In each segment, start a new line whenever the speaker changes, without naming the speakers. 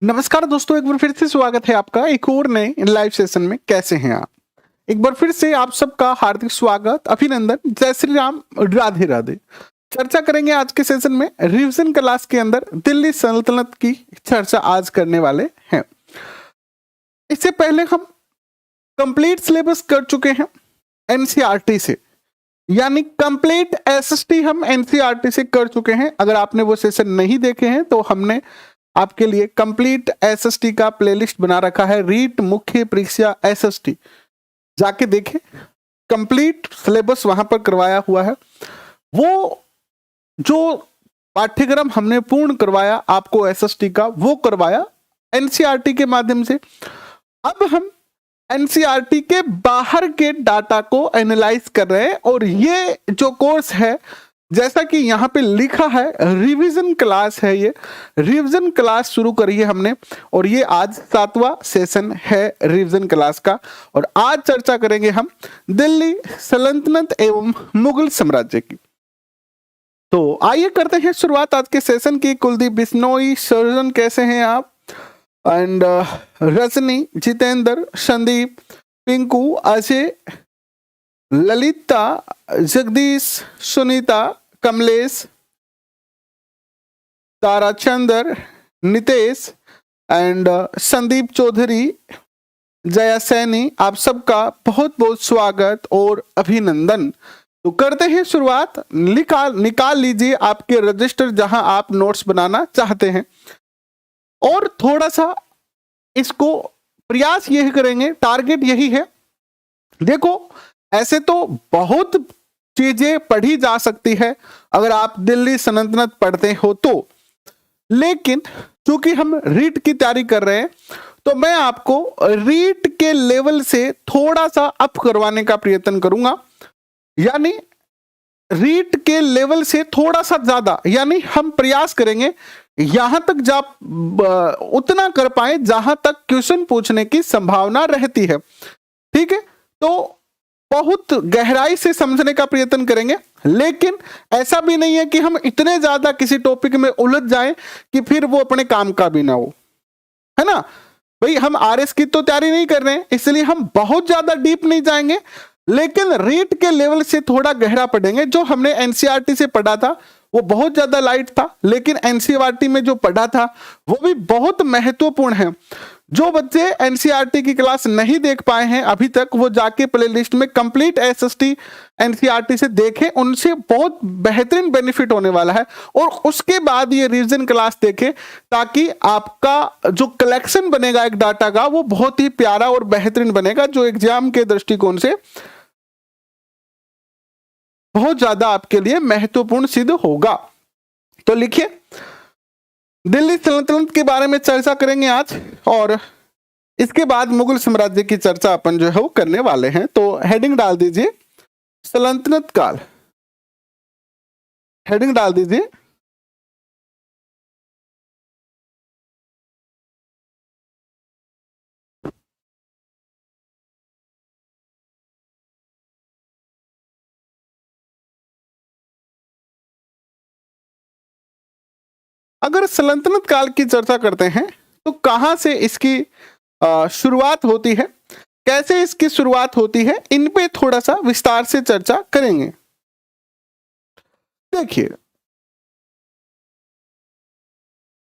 नमस्कार दोस्तों, एक बार फिर से स्वागत है आपका एक और नए लाइव सेशन में। कैसे हैं आप? एक बार फिर से आप सबका हार्दिक स्वागत, अभिनंदन, जय श्री राम, राधे राधे। चर्चा करेंगे आज के सेशन में रिवीजन क्लास के अंदर दिल्ली सल्तनत की चर्चा आज करने वाले हैं। इससे पहले हम कंप्लीट सिलेबस कर चुके हैं एनसीईआरटी से, यानी कंप्लीट एसएसटी हम एनसीईआरटी से कर चुके हैं। अगर आपने वो सेशन नहीं देखे हैं तो हमने आपके लिए कंप्लीट एसएसटी का प्लेलिस्ट बना रखा है, रीट मुख्य परीक्षा एसएसटी, जाके देखें। कंप्लीट सिलेबस वहां पर करवाया हुआ है। वो जो पाठ्यक्रम हमने पूर्ण करवाया आपको एसएसटी का, वो करवाया एनसीईआरटी के माध्यम से। अब हम एनसीईआरटी के बाहर के डाटा को एनालाइज कर रहे हैं, और ये जो कोर्स है, जैसा कि यहाँ पे लिखा है, रिवीजन क्लास है। ये रिवीजन क्लास शुरू करी है हमने, और ये आज 7वां सेशन है रिवीजन क्लास का। और आज चर्चा करेंगे हम दिल्ली सल्तनत एवं मुगल साम्राज्य की। तो आइए करते हैं शुरुआत आज के सेशन की। कुलदीप बिश्नोई, सर्जन, कैसे हैं आप? एंड रजनी, जितेंद्र, संदीप, पिंकू, अजय, ललिता, जगदीश, सुनीता, कमलेश, ताराचंद्र, नितेश एंड संदीप चौधरी, जया सैनी, आप सबका बहुत बहुत स्वागत और अभिनंदन। तो करते हैं शुरुआत। निकाल लीजिए आपके रजिस्टर जहां आप नोट्स बनाना चाहते हैं, और थोड़ा सा इसको प्रयास यही करेंगे, टारगेट यही है। देखो, ऐसे तो बहुत चीजें पढ़ी जा सकती है अगर आप दिल्ली सल्तनत पढ़ते हो तो, लेकिन चूंकि हम रीट की तैयारी कर रहे हैं तो मैं आपको रीट के लेवल से थोड़ा सा अप करवाने का प्रयत्न करूंगा, यानी रीट के लेवल से थोड़ा सा ज्यादा, यानी हम प्रयास करेंगे यहां तक जा उतना कर पाए जहां तक क्वेश्चन पूछने की संभावना रहती है। ठीक है, तो बहुत गहराई से समझने का प्रयत्न करेंगे, लेकिन ऐसा भी नहीं है कि हम इतने ज्यादा किसी टॉपिक में उलझ जाएं कि फिर वो अपने काम का भी ना हो, है ना भाई। हम आरएस की तो तैयारी नहीं कर रहे हैं, इसलिए हम बहुत ज्यादा डीप नहीं जाएंगे, लेकिन रीट के लेवल से थोड़ा गहरा पढ़ेंगे। जो हमने एनसीईआरटी से पढ़ा था वो बहुत ज्यादा लाइट था, लेकिन एनसीईआरटी में जो पढ़ा था वो भी बहुत महत्वपूर्ण है। जो बच्चे एनसीईआरटी की क्लास नहीं देख पाए हैं अभी तक, वो जाके प्लेलिस्ट में कंप्लीट एसएसटी एनसीईआरटी से देखें, उनसे बहुत बेहतरीन बेनिफिट होने वाला है। और उसके बाद ये रिवीजन क्लास देखें, ताकि आपका जो कलेक्शन बनेगा एक डाटा का, वो बहुत ही प्यारा और बेहतरीन बनेगा, जो एग्जाम के दृष्टिकोण से बहुत ज्यादा आपके लिए महत्वपूर्ण सिद्ध होगा। तो लिखिए, दिल्ली सल्तनत के बारे में चर्चा करेंगे आज, और इसके बाद मुगल साम्राज्य की चर्चा अपन जो है वो करने वाले हैं। तो हेडिंग डाल दीजिए सल्तनत काल, हेडिंग डाल दीजिए। अगर सल्तनत काल की चर्चा करते हैं तो कहां से इसकी शुरुआत होती है, कैसे इसकी शुरुआत होती है, इन पे थोड़ा सा विस्तार से चर्चा करेंगे। देखिए,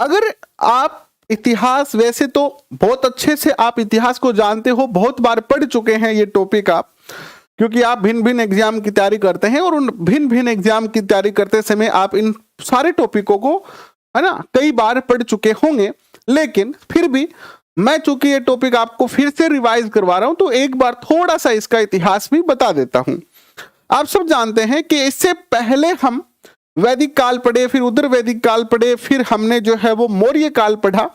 अगर आप इतिहास, वैसे तो बहुत अच्छे से आप इतिहास को जानते हो, बहुत बार पढ़ चुके हैं ये टॉपिक आप, क्योंकि आप भिन्न भिन्न एग्जाम की तैयारी करते हैं, और उन भिन्न भिन्न एग्जाम की तैयारी करते समय आप इन सारे टॉपिकों को, है ना, कई बार पढ़ चुके होंगे। लेकिन फिर भी मैं चूंकि ये टॉपिक आपको फिर से रिवाइज करवा रहा हूं, तो एक बार थोड़ा सा इसका इतिहास भी बता देता हूं। आप सब जानते हैं कि इससे पहले हम वैदिक काल पढ़े, फिर उधर वैदिक काल पढ़े, फिर हमने जो है वो मौर्य काल पढ़ा।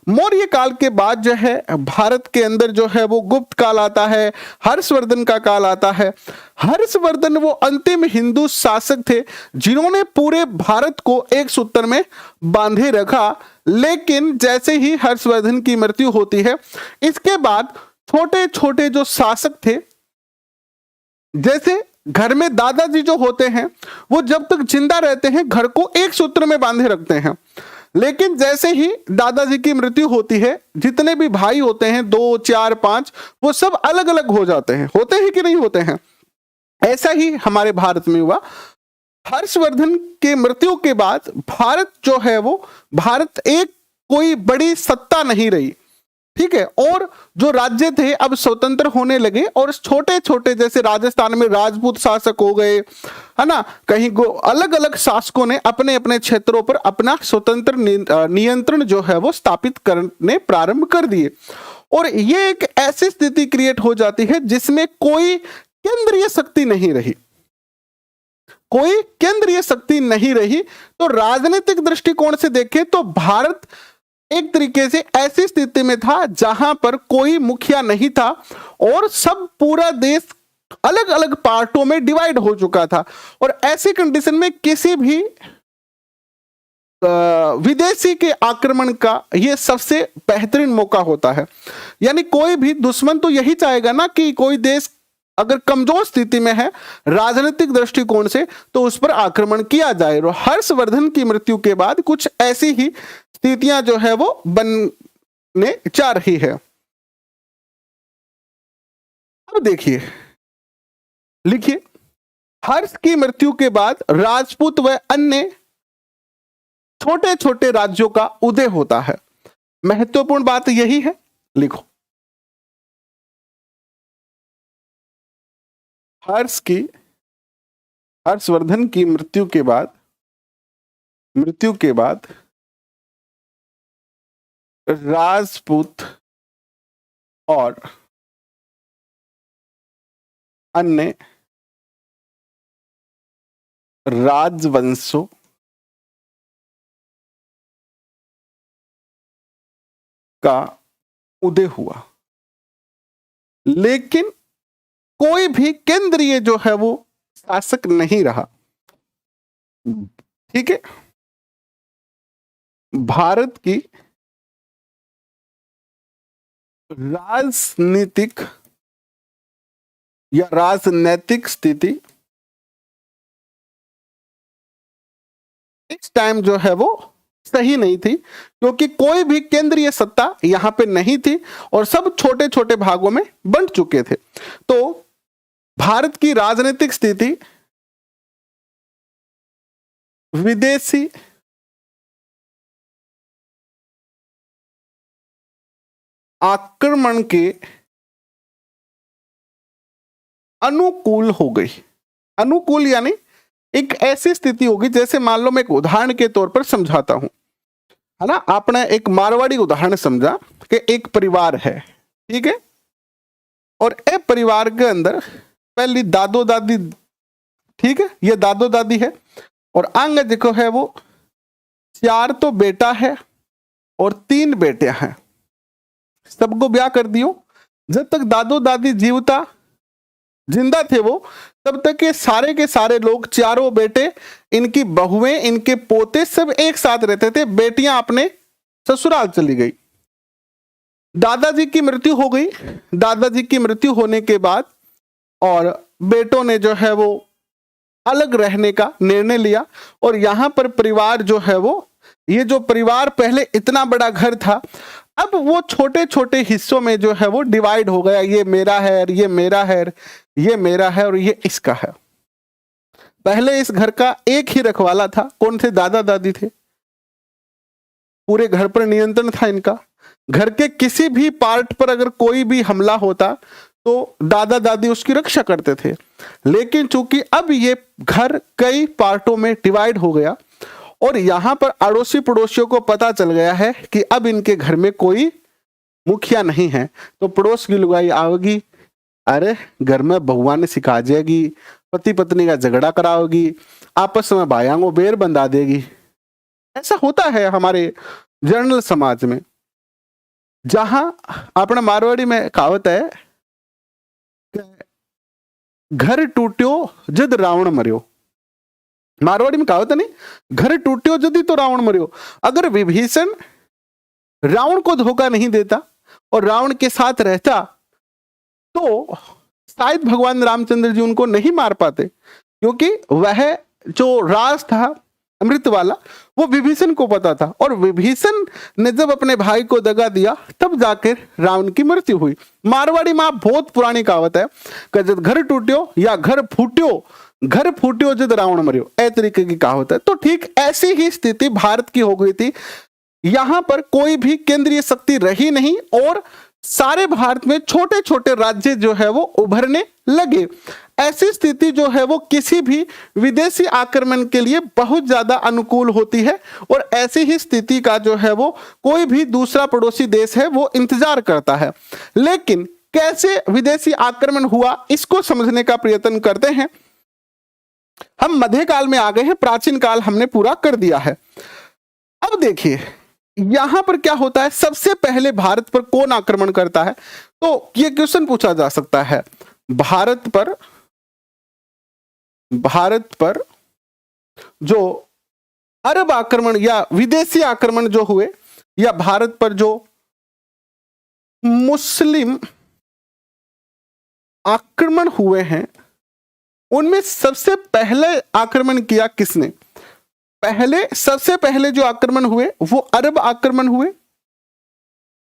मौर्य काल के बाद जो है भारत के अंदर जो है वो गुप्त काल आता है, हर्षवर्धन का काल आता है। हर्षवर्धन वो अंतिम हिंदू शासक थे जिन्होंने पूरे भारत को एक सूत्र में बांधे रखा। लेकिन जैसे ही हर्षवर्धन की मृत्यु होती है, इसके बाद छोटे छोटे जो शासक थे, जैसे घर में दादाजी जो होते हैं, वो जब तक जिंदा रहते हैं घर को एक सूत्र में बांधे रखते हैं, लेकिन जैसे ही दादाजी की मृत्यु होती है, जितने भी भाई होते हैं, 2 4 5, वो सब अलग अलग हो जाते हैं। होते हैं कि नहीं होते हैं? ऐसा ही हमारे भारत में हुआ। हर्षवर्धन के मृत्यु के बाद भारत जो है वो, भारत एक कोई बड़ी सत्ता नहीं रही, ठीक है। और जो राज्य थे अब स्वतंत्र होने लगे, और छोटे छोटे जैसे राजस्थान में राजपूत शासक हो गए, है ना, कहीं अलग अलग शासकों ने अपने अपने क्षेत्रों पर अपना स्वतंत्र नियंत्रण जो है वो स्थापित करने प्रारंभ कर दिए। और ये एक ऐसी स्थिति क्रिएट हो जाती है जिसमें कोई केंद्रीय शक्ति नहीं रही, कोई केंद्रीय शक्ति नहीं रही। तो राजनीतिक दृष्टिकोण से देखें तो भारत एक तरीके से ऐसी स्थिति में था जहां पर कोई मुखिया नहीं था, और सब पूरा देश अलग अलग पार्टों में डिवाइड हो चुका था। और ऐसी कंडीशन में किसी भी विदेशी के आक्रमण का यह सबसे बेहतरीन मौका होता है। यानी कोई भी दुश्मन तो यही चाहेगा ना कि कोई देश अगर कमजोर स्थिति में है राजनीतिक दृष्टिकोण से, तो उस पर आक्रमण किया जाए। और हर्षवर्धन की मृत्यु के बाद कुछ ऐसी ही स्थितियां जो है वो बनने जा रही है। अब देखिए, लिखिए, हर्ष की मृत्यु के बाद राजपूत व अन्य छोटे छोटे राज्यों का उदय होता है। महत्वपूर्ण बात यही है, लिखो, हर्षवर्धन की मृत्यु के बाद राजपूत और अन्य राजवंशों का उदय हुआ, लेकिन कोई भी केंद्रीय जो है वो शासक नहीं रहा। ठीक है, भारत की राजनीतिक या राजनैतिक स्थिति इस टाइम जो है वो सही नहीं थी, क्योंकि कोई भी केंद्रीय सत्ता यहां पे नहीं थी और सब छोटे छोटे भागों में बंट चुके थे। तो भारत की राजनीतिक स्थिति विदेशी आक्रमण के अनुकूल हो गई। अनुकूल यानी एक ऐसी स्थिति होगी, जैसे मान लो मैं एक उदाहरण के तौर पर समझाता हूं, है ना। आपने एक मारवाड़ी उदाहरण समझा कि एक परिवार है, ठीक है, और ए परिवार के अंदर पहली दादो दादी, ठीक है, ये दादो दादी है, और आगे देखो है वो 4 तो बेटा है और 3 बेटे हैं। सबको ब्याह कर दियो। जब तक दादो दादी जिंदा थे वो, तब तक के सारे लोग, चारों बेटे, इनकी बहुएं, इनके पोते सब एक साथ रहते थे। बेटियां अपने ससुराल चली गई। दादाजी की मृत्यु हो गई। दादाजी की मृत्यु होने के बाद और बेटों ने जो है वो अलग रहने का निर्णय लिया, और यहां पर परिवार जो है वो, ये जो परिवार पहले इतना बड़ा घर था, अब वो छोटे छोटे हिस्सों में जो है वो डिवाइड हो गया। ये मेरा है, ये मेरा है, ये मेरा है, और ये इसका है। पहले इस घर का एक ही रखवाला था। कौन थे? दादा दादी थे। पूरे घर पर नियंत्रण था इनका। घर के किसी भी पार्ट पर अगर कोई भी हमला होता तो दादा दादी उसकी रक्षा करते थे। लेकिन चूंकि अब ये घर कई पार्टों में डिवाइड हो गया, और यहां पर अड़ोसी पड़ोसियों को पता चल गया है कि अब इनके घर में कोई मुखिया नहीं है, तो पड़ोस की लुगाई आवेगी, अरे घर में बहुआ ने सिखा जाएगी, पति पत्नी का झगड़ा कराओगी, आपस में भाइयों को बेर बंधा देगी। ऐसा होता है हमारे जनरल समाज में। जहां अपने मारवाड़ी में कहावत है, घर टूट्यो जद रावण मरियो। मारवाड़ी में कहावत है नहीं, घर टूट्यो जदी तो रावण मरियो। अगर विभीषण रावण को धोखा नहीं देता और रावण के साथ रहता, तो शायद भगवान रामचंद्र जी उनको नहीं मार पाते, क्योंकि वह जो राज था अमृत वाला, वो विभीषण को पता था। और विभीषण ने जब अपने भाई को दगा दिया तब जाकर रावण की मृत्यु हुई। मारवाड़ी में बहुत पुरानी कहावत है कि जब घर टूट्यो या घर फूट्यो जब रावण मरियो, ए तरीके की कहावत है। तो ठीक ऐसी ही स्थिति भारत की हो गई थी। यहां पर कोई भी केंद्रीय शक्ति रही नहीं और सारे भारत में छोटे छोटे राज्य जो है वो उभरने लगे। ऐसी स्थिति जो है वो किसी भी विदेशी आक्रमण के लिए बहुत ज्यादा अनुकूल होती है और ऐसी ही स्थिति का जो है वो कोई भी दूसरा पड़ोसी देश है वो इंतजार करता है। लेकिन कैसे विदेशी आक्रमण हुआ इसको समझने का प्रयत्न करते हैं। हम मध्यकाल में आ गए हैं, प्राचीन काल हमने पूरा कर दिया है। अब देखिए यहां पर क्या होता है, सबसे पहले भारत पर कौन आक्रमण करता है? तो यह क्वेश्चन पूछा जा सकता है, भारत पर जो अरब आक्रमण या विदेशी आक्रमण जो हुए या भारत पर जो मुस्लिम आक्रमण हुए हैं उनमें सबसे पहले आक्रमण किया किसने? सबसे पहले जो आक्रमण हुए वो अरब आक्रमण हुए।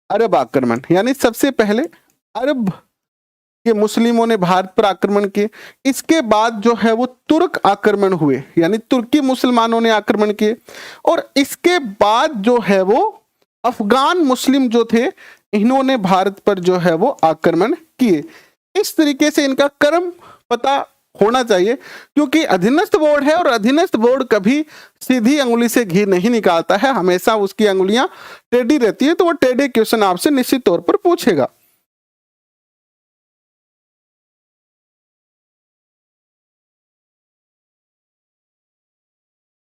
अरब आक्रमण यानी सबसे पहले अरब के मुस्लिमों ने भारत पर आक्रमण किए। इसके बाद जो है वो तुर्क आक्रमण हुए यानी तुर्की मुसलमानों ने आक्रमण किए। और इसके बाद जो है वो अफगान मुस्लिम जो थे इन्होंने भारत पर जो है वो आक्रमण किए। इस तरीके से इनका क्रम पता होना चाहिए, क्योंकि अधीनस्थ बोर्ड है और अधीनस्थ बोर्ड कभी सीधी अंगुली से घी नहीं निकालता है, हमेशा उसकी अंगुलियां टेढ़ी रहती है। तो वो टेढ़े क्वेश्चन आपसे निश्चित तौर पर पूछेगा।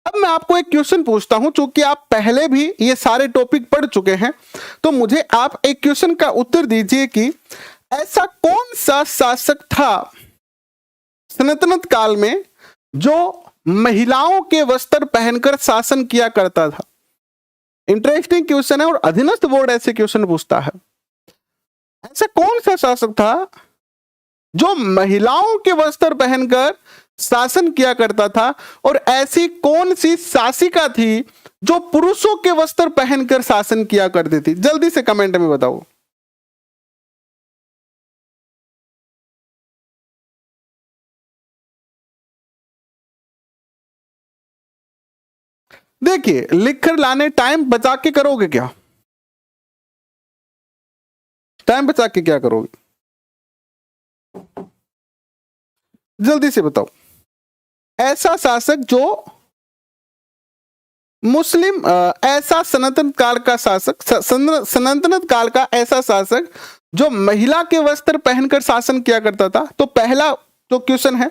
अब मैं आपको एक क्वेश्चन पूछता हूं, चूंकि आप पहले भी ये सारे टॉपिक पढ़ चुके हैं, तो मुझे आप एक क्वेश्चन का उत्तर दीजिए कि ऐसा कौन सा शासक था सल्तनत काल में जो महिलाओं के वस्त्र पहनकर शासन किया करता था। इंटरेस्टिंग क्वेश्चन है और अधीनस्थ बोर्ड ऐसे क्वेश्चन पूछता है। ऐसा कौन सा शासक था जो महिलाओं के वस्त्र पहनकर शासन किया करता था और ऐसी कौन सी शासिका थी जो पुरुषों के वस्त्र पहनकर शासन किया करती थी? जल्दी से कमेंट में बताओ। देखिए लिखकर लाने टाइम बचा के करोगे क्या? टाइम बचा के क्या करोगे? जल्दी से बताओ। ऐसा शासक जो मुस्लिम ऐसा सनातन काल का शासक, सनातनत काल का ऐसा शासक जो महिला के वस्त्र पहनकर शासन किया करता था। तो पहला तो क्वेश्चन है।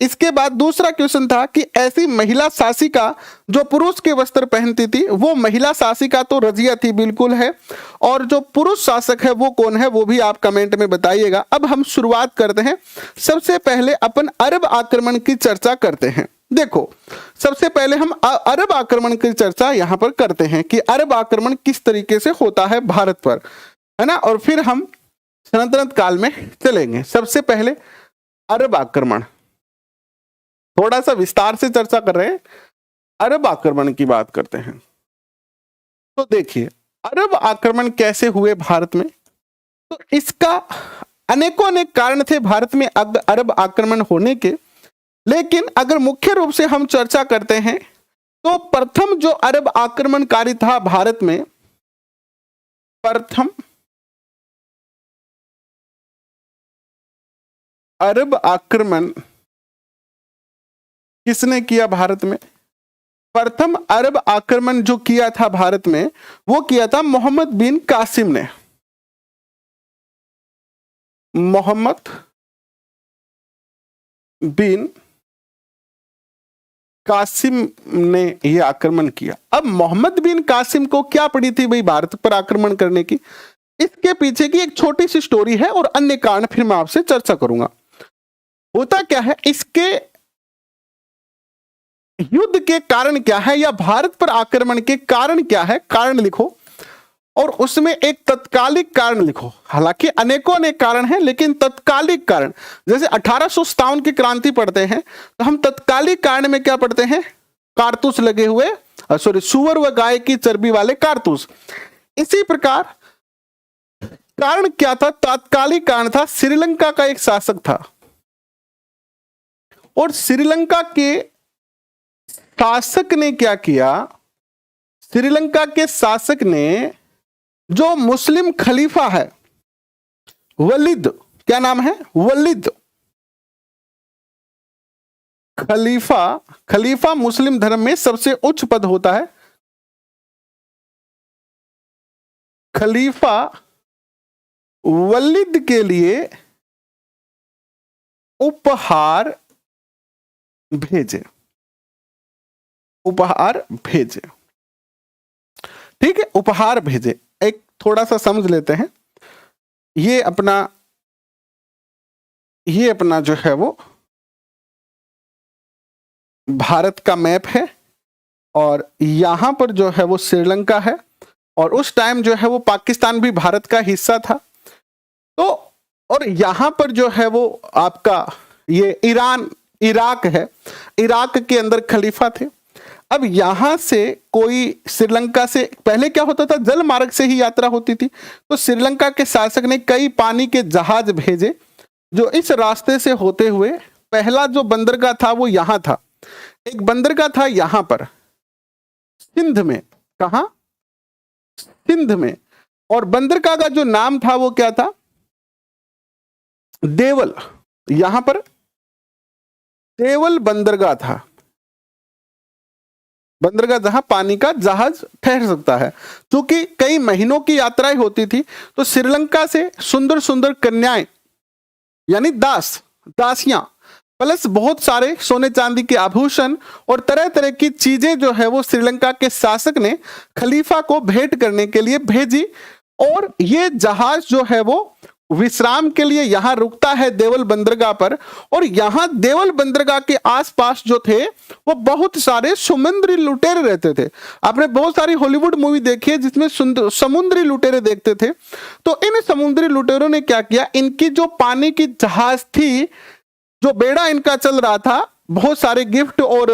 इसके बाद दूसरा क्वेश्चन था कि ऐसी महिला शासिका जो पुरुष के वस्त्र पहनती थी, वो महिला शासिका तो रजिया थी, बिल्कुल है। और जो पुरुष शासक है वो कौन है, वो भी आप कमेंट में बताइएगा। अब हम शुरुआत करते हैं। सबसे पहले अपन अरब आक्रमण की चर्चा करते हैं। देखो सबसे पहले हम अरब आक्रमण की चर्चा यहां पर करते हैं कि अरब आक्रमण किस तरीके से होता है भारत पर, है ना। और फिर हम सल्तनत काल में चलेंगे। सबसे पहले अरब आक्रमण, थोड़ा सा विस्तार से चर्चा कर रहे हैं, अरब आक्रमण की बात करते हैं। तो देखिए अरब आक्रमण कैसे हुए भारत में, तो इसका अनेकों अनेक कारण थे भारत में अरब आक्रमण होने के। लेकिन अगर मुख्य रूप से हम चर्चा करते हैं तो प्रथम जो अरब आक्रमणकारी था भारत में, प्रथम अरब आक्रमण किसने किया भारत में? प्रथम अरब आक्रमण जो किया था भारत में वो किया था मोहम्मद बिन कासिम ने। मोहम्मद बिन कासिम ने यह आक्रमण किया। अब मोहम्मद बिन कासिम को क्या पड़ी थी भाई भारत पर आक्रमण करने की? इसके पीछे की एक छोटी सी स्टोरी है और अन्य कारण फिर मैं आपसे चर्चा करूंगा। होता क्या है, इसके युद्ध के कारण क्या है या भारत पर आक्रमण के कारण क्या है, कारण लिखो और उसमें एक तत्कालिक कारण लिखो। हालांकि अनेकों अनेक कारण हैं लेकिन तत्कालिक कारण, जैसे 1857 की क्रांति पढ़ते हैं तो हम तत्कालिक कारण में क्या पढ़ते हैं? कारतूस लगे हुए, सॉरी, सूअर व गाय की चर्बी वाले कारतूस। इसी प्रकार कारण क्या था? तात्कालिक कारण था, श्रीलंका का एक शासक था और श्रीलंका के शासक ने क्या किया? श्रीलंका के शासक ने जो मुस्लिम खलीफा है वलीद, क्या नाम है? वलीद खलीफा। खलीफा मुस्लिम धर्म में सबसे उच्च पद होता है। खलीफा वलीद के लिए उपहार भेजे, उपहार भेजे, ठीक है, उपहार भेजे। एक थोड़ा सा समझ लेते हैं। ये अपना जो है वो भारत का मैप है और यहां पर जो है वो श्रीलंका है और उस टाइम जो है वो पाकिस्तान भी भारत का हिस्सा था। तो और यहां पर जो है वो आपका ये ईरान, इराक है, इराक के अंदर खलीफा थे। अब यहां से कोई श्रीलंका से, पहले क्या होता था, जल मार्ग से ही यात्रा होती थी, तो श्रीलंका के शासक ने कई पानी के जहाज भेजे जो इस रास्ते से होते हुए, पहला जो बंदरगाह था वो यहां था। एक बंदरगाह था यहां पर सिंध में, कहां? सिंध में। और बंदरगाह का जो नाम था वो क्या था? देवल। यहां पर देवल बंदरगाह था, बंदरगाह जहां पानी का जहाज ठहर सकता है। क्योंकि कई महीनों की यात्राएं होती थी तो श्रीलंका से सुंदर सुंदर कन्याएं यानी दासियां प्लस बहुत सारे सोने चांदी के आभूषण और तरह तरह की चीजें जो है वो श्रीलंका के शासक ने खलीफा को भेंट करने के लिए भेजी। और ये जहाज जो है वो विश्राम के लिए यहां रुकता है देवल बंदरगाह पर। और यहां देवल बंदरगाह के आसपास जो थे वो बहुत सारे समुद्री लुटेरे रहते थे। आपने बहुत सारी हॉलीवुड मूवी देखी है जिसमें समुद्री लुटेरे देखते थे। तो इन समुद्री लुटेरों ने क्या किया, इनकी जो पानी की जहाज थी, जो बेड़ा इनका चल रहा था, बहुत सारे गिफ्ट और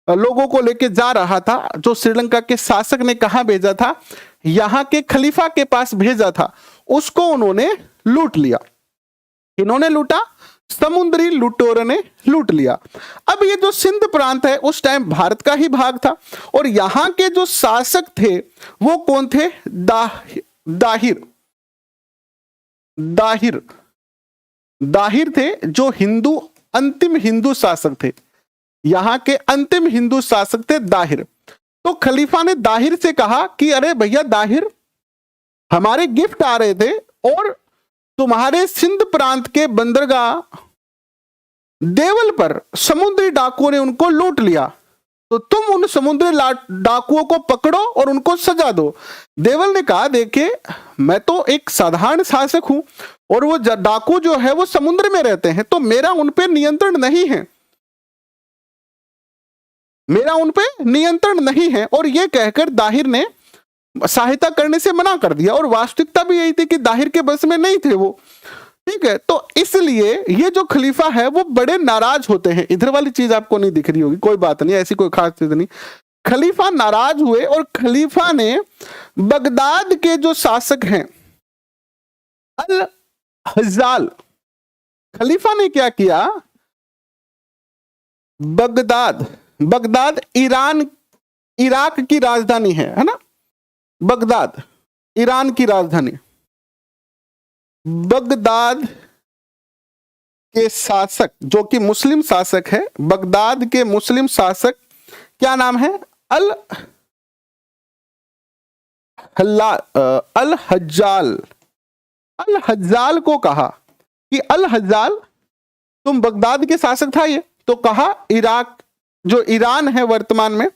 लोगों को लेके जा रहा था, जो श्रीलंका के शासक ने कहां भेजा था? यहां के खलीफा के पास भेजा था। उसको उन्होंने लूट लिया। इन्होंने लूटा, समुद्री लुटेरों ने लूट लिया। अब ये जो सिंध प्रांत है उस टाइम भारत का ही भाग था और यहां के जो शासक थे वो कौन थे? दाहिर थे, जो अंतिम हिंदू शासक थे। यहां के अंतिम हिंदू शासक थे दाहिर। तो खलीफा ने दाहिर से कहा कि अरे भैया दाहिर, हमारे गिफ्ट आ रहे थे और तुम्हारे सिंध प्रांत के बंदरगाह देवल पर समुद्री डाकुओं ने उनको लूट लिया, तो तुम उन समुद्री डाकुओं को पकड़ो और उनको सजा दो। देवल ने कहा, देखिए मैं तो एक साधारण शासक हूं और वो डाकू जो है वो समुद्र में रहते हैं, तो मेरा उन पे नियंत्रण नहीं है, मेरा उन पे नियंत्रण नहीं है। और ये कहकर दाहिर ने सहायता करने से मना कर दिया। और वास्तविकता भी यही थी कि दाहिर के बस में नहीं थे वो, ठीक है। तो इसलिए ये जो खलीफा है वो बड़े नाराज होते हैं। इधर वाली चीज आपको नहीं दिख रही होगी, कोई बात नहीं, ऐसी कोई खास चीज नहीं। खलीफा नाराज हुए और खलीफा ने बगदाद के जो शासक हैं अल हज्जाल, खलीफा ने क्या किया? बगदाद इराक की राजधानी है ना? बगदाद ईरान की राजधानी। बगदाद के शासक जो कि मुस्लिम शासक है, बगदाद के मुस्लिम शासक क्या नाम है? अल हज्जाल को कहा कि अल हज्जाल, तुम बगदाद के शासक था ये, तो कहा इराक जो ईरान है वर्तमान में,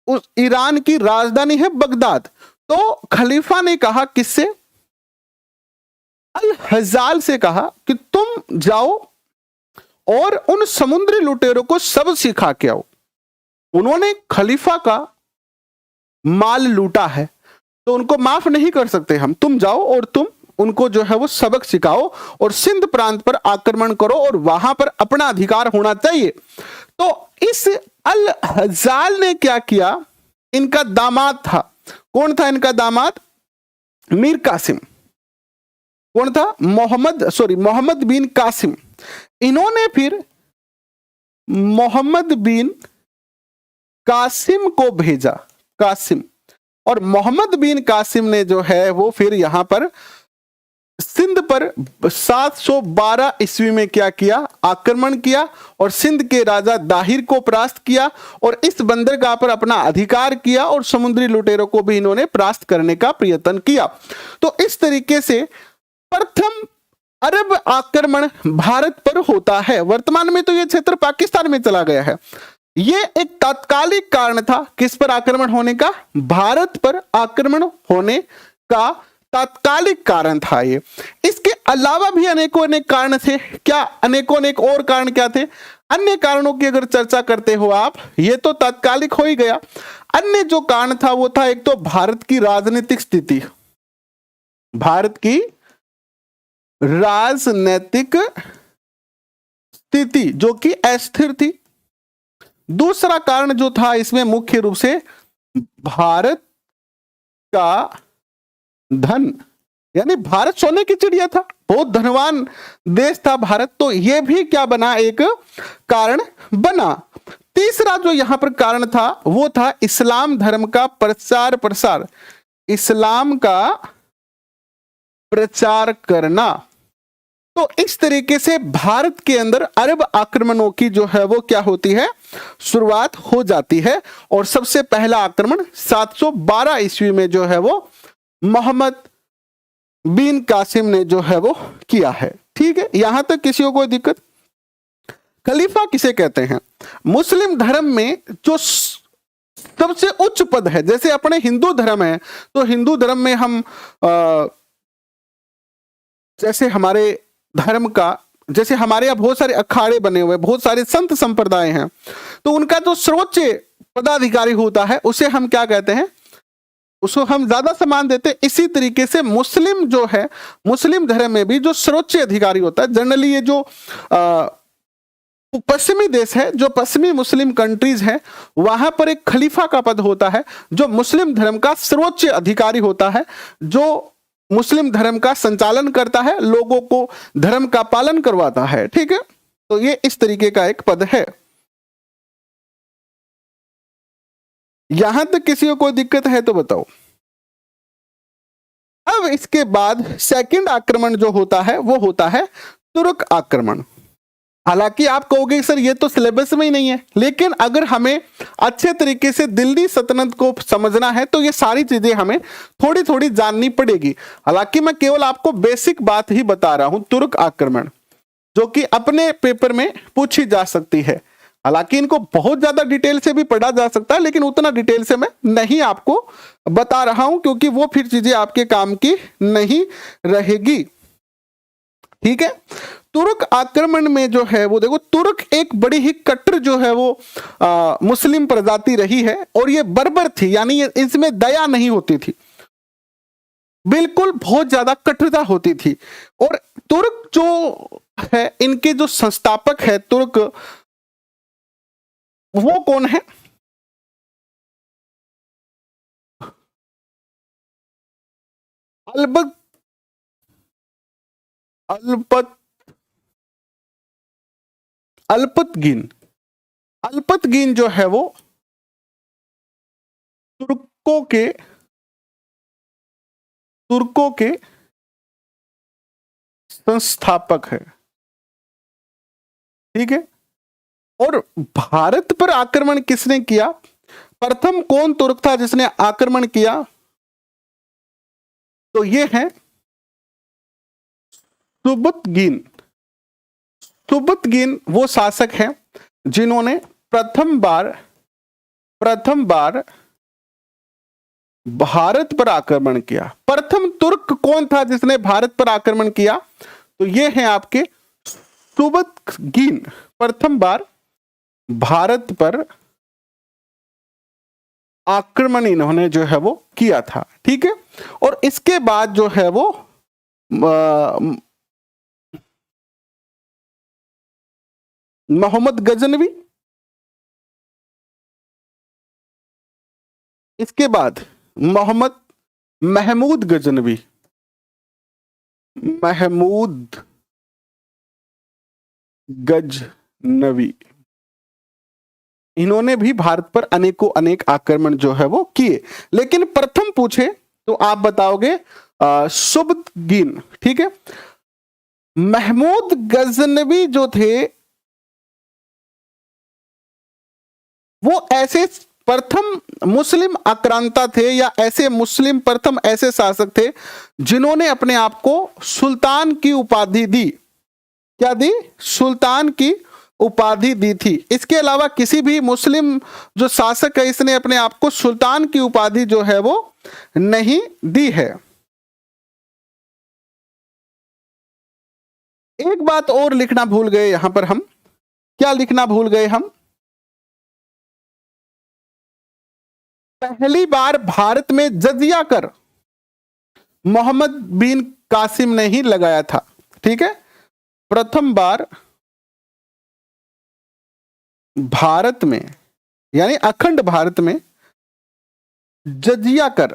उस ईरान की राजधानी है बगदाद। तो खलीफा ने कहा किससे? अल हज्जाल से कहा कि तुम जाओ और उन समुद्री लुटेरों को सब सिखा के आओ। उन्होंने खलीफा का माल लूटा है तो उनको माफ नहीं कर सकते हम, तुम जाओ और तुम उनको जो है वो सबक सिखाओ और सिंध प्रांत पर आक्रमण करो और वहां पर अपना अधिकार होना चाहिए। तो इस अल हजाल ने क्या किया, इनका दामाद था, कौन था इनका दामाद? मीर कासिम। कौन था? मोहम्मद बिन कासिम। इन्होंने फिर मोहम्मद बिन कासिम को भेजा, कासिम, और मोहम्मद बिन कासिम ने जो है वो फिर यहां पर सिंध पर 712 ईस्वी में क्या किया? आक्रमण किया और सिंध के राजा दाहिर को परास्त किया और इस बंदरगाह पर अपना अधिकार किया और समुद्री लुटेरों को भी इन्होंने परास्त करने का प्रयत्न किया। तो इस तरीके से प्रथम अरब आक्रमण भारत पर होता है। वर्तमान में तो यह क्षेत्र पाकिस्तान में चला गया है। यह एक तात्कालिक कारण था किस पर आक्रमण होने का? भारत पर आक्रमण होने का तात्कालिक कारण था ये। इसके अलावा भी अनेकों अनेक कारण थे। क्या अनेकों अनेक और कारण क्या थे? अन्य कारणों की अगर चर्चा करते हो आप, ये तो तात्कालिक हो ही गया। अन्य जो कारण था वो था, एक तो भारत की राजनीतिक स्थिति, भारत की राजनीतिक स्थिति जो कि अस्थिर थी। दूसरा कारण जो था इसमें मुख्य रूप से भारत का धन, यानी भारत सोने की चिड़िया था, बहुत धनवान देश था भारत, तो यह भी क्या बना? एक कारण बना। तीसरा जो यहां पर कारण था वो था इस्लाम धर्म का प्रचार प्रसार, इस्लाम का प्रचार करना। तो इस तरीके से भारत के अंदर अरब आक्रमणों की जो है वो क्या होती है? शुरुआत हो जाती है। और सबसे पहला आक्रमण 712 ईस्वी में जो है वो मोहम्मद बिन कासिम ने जो है वो किया है। ठीक है, यहां तक किसी को कोई दिक्कत? खलीफा किसे कहते हैं? मुस्लिम धर्म में जो सबसे उच्च पद है, जैसे अपने हिंदू धर्म है तो हिंदू धर्म में हम जैसे हमारे धर्म का, जैसे हमारे यहाँ बहुत सारे अखाड़े बने हुए, बहुत सारे संत संप्रदाय हैं, तो उनका जो सर्वोच्च पदाधिकारी होता है उसे हम क्या कहते हैं? उसको हम ज्यादा सम्मान देते हैं। इसी तरीके से मुस्लिम जो है, मुस्लिम धर्म में भी जो सर्वोच्च अधिकारी होता है, जनरली ये जो पश्चिमी देश है, जो पश्चिमी मुस्लिम कंट्रीज हैं, वहां पर एक खलीफा का पद होता है जो मुस्लिम धर्म का सर्वोच्च अधिकारी होता है, जो मुस्लिम धर्म का संचालन करता है, लोगों को धर्म का पालन करवाता है। ठीक है, तो ये इस तरीके का एक पद है। यहां तक किसी को कोई दिक्कत है तो बताओ। अब इसके बाद सेकंड आक्रमण जो होता है वो होता है तुर्क आक्रमण। हालांकि आप कहोगे सर ये तो सिलेबस में ही नहीं है, लेकिन अगर हमें अच्छे तरीके से दिल्ली सल्तनत को समझना है तो ये सारी चीजें हमें थोड़ी थोड़ी जाननी पड़ेगी। हालांकि मैं केवल आपको बेसिक बात ही बता रहा हूं, तुर्क आक्रमण जो कि अपने पेपर में पूछी जा सकती है। हालांकि इनको बहुत ज्यादा डिटेल से भी पढ़ा जा सकता है, लेकिन उतना डिटेल से मैं नहीं आपको बता रहा हूं क्योंकि वो फिर चीजें आपके काम की नहीं रहेगी। ठीक है, तुर्क आक्रमण में जो है वो देखो, तुर्क एक बड़ी ही कट्टर जो है वो मुस्लिम प्रजाति रही है और ये बर्बर थी, यानी इसमें दया नहीं होती थी, बिल्कुल बहुत ज्यादा कट्टरता होती थी। और तुर्क जो है, इनके जो संस्थापक है तुर्क, वो कौन है? अल्पतगीन। अल्पतगीन जो है वो तुर्कों के संस्थापक है। ठीक है, और भारत पर आक्रमण किसने किया? प्रथम कौन तुर्क था जिसने आक्रमण किया? तो ये है सुबुतगीन। सुबुतगीन वो शासक हैं जिन्होंने प्रथम बार भारत पर आक्रमण किया। प्रथम तुर्क कौन था जिसने भारत पर आक्रमण किया? तो ये हैं आपके सुबुतगीन। प्रथम बार भारत पर आक्रमण इन्होंने जो है वो किया था। ठीक है, और इसके बाद जो है वो मोहम्मद गजनवी, इसके बाद मोहम्मद महमूद गजनवी, महमूद गजनवी, इन्होंने भी भारत पर अनेकों अनेक आक्रमण जो है वो किए। लेकिन प्रथम पूछे तो आप बताओगे सुबतगीन, ठीक है। महमूद गजनवी जो थे वो ऐसे प्रथम मुस्लिम आक्रांता थे, या ऐसे मुस्लिम प्रथम ऐसे शासक थे जिन्होंने अपने आप को सुल्तान की उपाधि दी। क्या दी? सुल्तान की उपाधि दी थी। इसके अलावा किसी भी मुस्लिम जो शासक है इसने अपने आप को सुल्तान की उपाधि जो है वो नहीं दी है। एक बात और लिखना भूल गए यहां पर हम, क्या लिखना भूल गए हम? पहली बार भारत में जजिया कर मोहम्मद बिन कासिम ने ही लगाया था, ठीक है। प्रथम बार भारत में यानी अखंड भारत में जजिया कर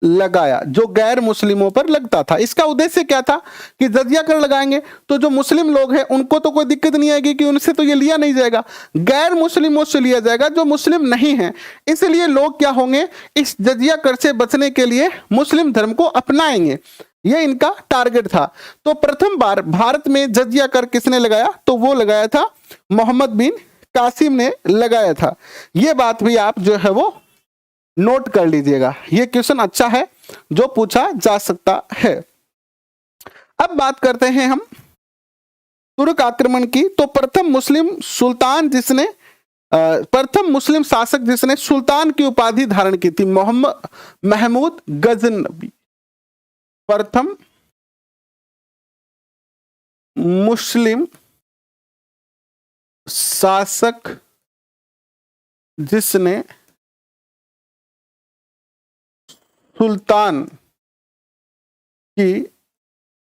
लगाया जो गैर मुस्लिमों पर लगता था। इसका उद्देश्य क्या था कि जजिया कर लगाएंगे तो जो मुस्लिम लोग हैं उनको तो कोई दिक्कत नहीं आएगी कि उनसे तो ये लिया नहीं जाएगा, गैर मुस्लिमों से लिया जाएगा जो मुस्लिम नहीं है। इसलिए लोग क्या होंगे, इस जजिया कर से बचने के लिए मुस्लिम धर्म को अपनाएंगे, ये इनका टारगेट था। तो प्रथम बार भारत में जजिया कर किसने लगाया? तो वो लगाया था मोहम्मद बिन कासिम ने लगाया था। ये बात भी आप जो है वो नोट कर लीजिएगा, ये क्वेश्चन अच्छा है जो पूछा जा सकता है। अब बात करते हैं हम तुर्क आक्रमण की। तो प्रथम मुस्लिम सुल्तान जिसने प्रथम मुस्लिम शासक जिसने सुल्तान की उपाधि धारण की थी मोहम्मद महमूद गजनवी। प्रथम मुस्लिम शासक जिसने सुल्तान की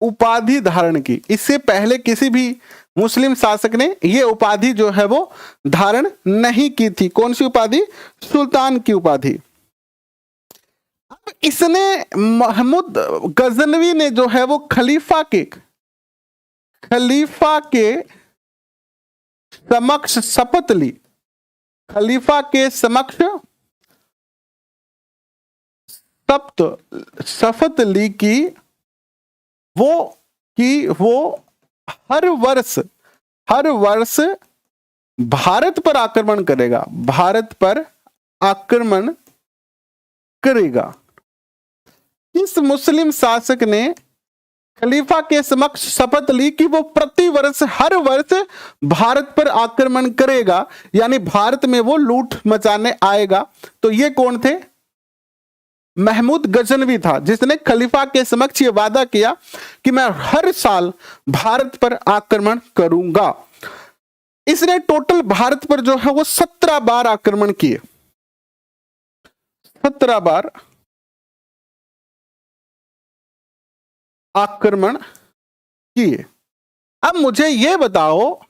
उपाधि धारण की। इससे पहले किसी भी मुस्लिम शासक ने यह उपाधि जो है वो धारण नहीं की थी। कौन सी उपाधि? सुल्तान की उपाधि। अब इसने महमूद गजनवी ने जो है वो खलीफा के समक्ष शपथ ली, खलीफा के समक्ष शपथ ली कि वो हर वर्ष भारत पर आक्रमण करेगा, भारत पर आक्रमण करेगा। इस मुस्लिम शासक ने खलीफा के समक्ष शपथ ली कि वो हर वर्ष भारत पर आक्रमण करेगा, यानी भारत में वो लूट मचाने आएगा। तो ये कौन थे? महमूद गजनवी था, जिसने खलीफा के समक्ष ये वादा किया कि मैं हर साल भारत पर आक्रमण करूंगा। इसने टोटल भारत पर जो है वो 17 बार आक्रमण किए, 17 बार आक्रमण किए। अब मुझे यह बताओ,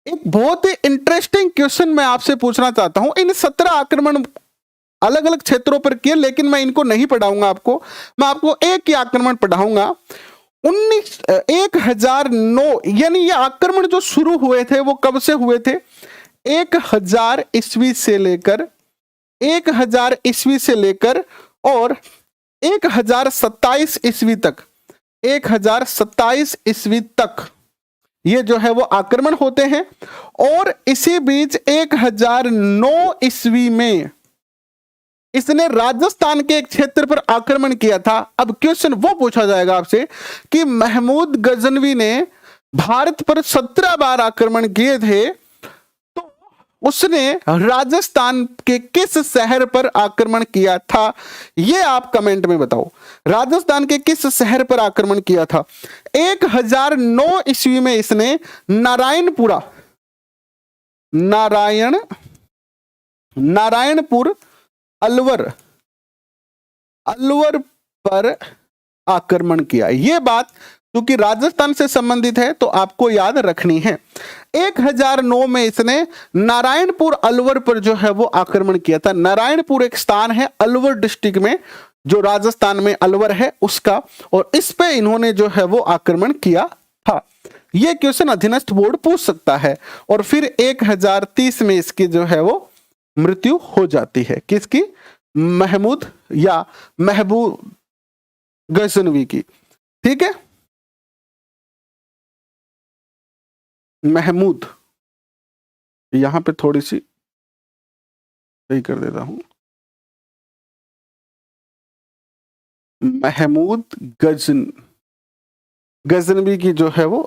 एक बहुत ही इंटरेस्टिंग क्वेश्चन मैं आपसे पूछना चाहता हूं। इन 17 आक्रमण अलग अलग क्षेत्रों पर किए, लेकिन मैं इनको नहीं पढ़ाऊंगा आपको, मैं आपको एक ही आक्रमण पढ़ाऊंगा। 1009 यानी ये आक्रमण जो शुरू हुए थे वो कब से हुए थे? 1000 ईस्वी से लेकर 1000 ईस्वी से लेकर और 1027 ईस्वी तक, 1027 ईस्वी तक ये जो है वो आक्रमण होते हैं। और इसी बीच 1009 ईस्वी में इसने राजस्थान के एक क्षेत्र पर आक्रमण किया था। अब क्वेश्चन वो पूछा जाएगा आपसे कि महमूद गजनवी ने भारत पर 17 बार आक्रमण किए थे, तो उसने राजस्थान के किस शहर पर आक्रमण किया था? ये आप कमेंट में बताओ, राजस्थान के किस शहर पर आक्रमण किया था? 1009 ईस्वी में इसने नारायणपुर अलवर अलवर पर आक्रमण किया। यह बात क्योंकि राजस्थान से संबंधित है तो आपको याद रखनी है। 1009 में इसने नारायणपुर अलवर पर जो है वो आक्रमण किया था। नारायणपुर एक स्थान है अलवर डिस्ट्रिक्ट में, जो राजस्थान में अलवर है उसका, और इस पे इन्होंने जो है वो आक्रमण किया था। यह क्वेश्चन अधीनस्थ बोर्ड पूछ सकता है। और फिर 1030 में इसकी जो है वो मृत्यु हो जाती है। किसकी? महमूद या महबूब गजनवी की। ठीक है, महमूद, यहां पे थोड़ी सी सही कर देता हूं, महमूद गजनवी की जो है वो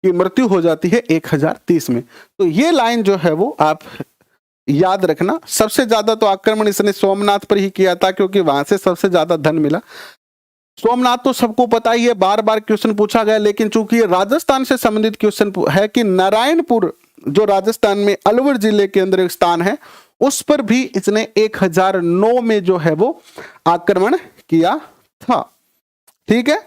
की मृत्यु हो जाती है 1030 में। तो ये लाइन जो है वो आप याद रखना। सबसे ज्यादा तो आक्रमण इसने सोमनाथ पर ही किया था क्योंकि वहां से सबसे ज्यादा धन मिला। सोमनाथ तो सबको पता ही है, बार बार क्वेश्चन पूछा गया, लेकिन चूंकि ये राजस्थान से संबंधित क्वेश्चन है कि नारायणपुर जो राजस्थान में अलवर जिले के अंदर एक स्थान है, उस पर भी इसने 1009 में जो है वो आक्रमण किया था। ठीक है,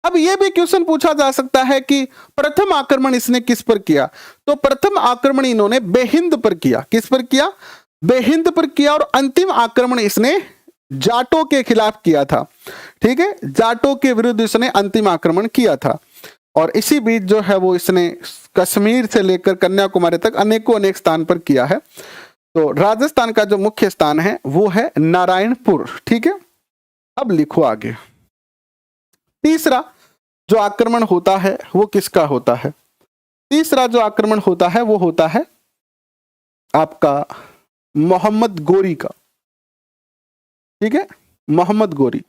अब यह भी क्वेश्चन पूछा जा सकता है कि प्रथम आक्रमण इसने किस पर किया। तो प्रथम आक्रमण इन्होंने बेहिंद पर किया। किस पर किया? बेहिंद पर किया। और अंतिम आक्रमण इसने जाटों के खिलाफ किया था। ठीक है, जाटों के विरुद्ध इसने अंतिम आक्रमण किया था। और इसी बीच जो है वो इसने कश्मीर से लेकर कन्याकुमारी तक अनेकों अनेक स्थान पर किया है। तो राजस्थान का जो मुख्य स्थान है वो है नारायणपुर। ठीक है, अब लिखो आगे। तीसरा जो आक्रमण होता है वो किसका होता है? तीसरा जो आक्रमण होता है वो होता है आपका मोहम्मद गोरी का। ठीक है, मोहम्मद गोरी,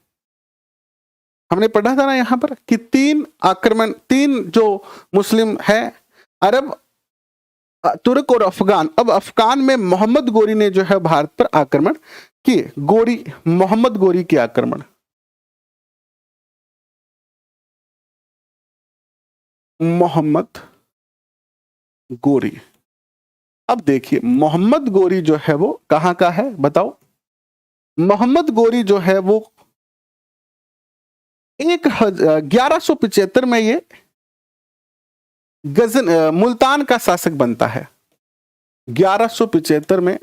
हमने पढ़ा था ना यहां पर कि तीन आक्रमण, तीन जो मुस्लिम है, अरब, तुर्क और अफगान। अब अफगान में मोहम्मद गोरी ने जो है भारत पर आक्रमण किए। गोरी, मोहम्मद गोरी के आक्रमण। मोहम्मद गोरी, अब देखिए मोहम्मद गोरी जो है वो कहां का है बताओ? मोहम्मद गोरी जो है वो 1175 में ये मुल्तान का शासक बनता है। 1175 में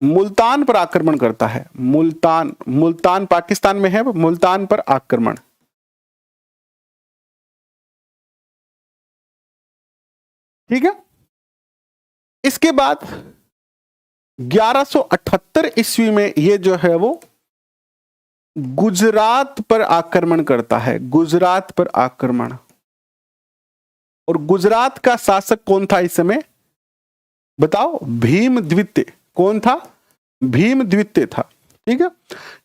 मुल्तान पर आक्रमण करता है। मुल्तान पाकिस्तान में है, मुल्तान पर आक्रमण। ठीक है, इसके बाद 1178 ईस्वी में ये जो है वो गुजरात पर आक्रमण करता है। गुजरात पर आक्रमण। और गुजरात का शासक कौन था इस समय बताओ? भीम द्वितीय। कौन था? भीम द्वितीय था। ठीक है,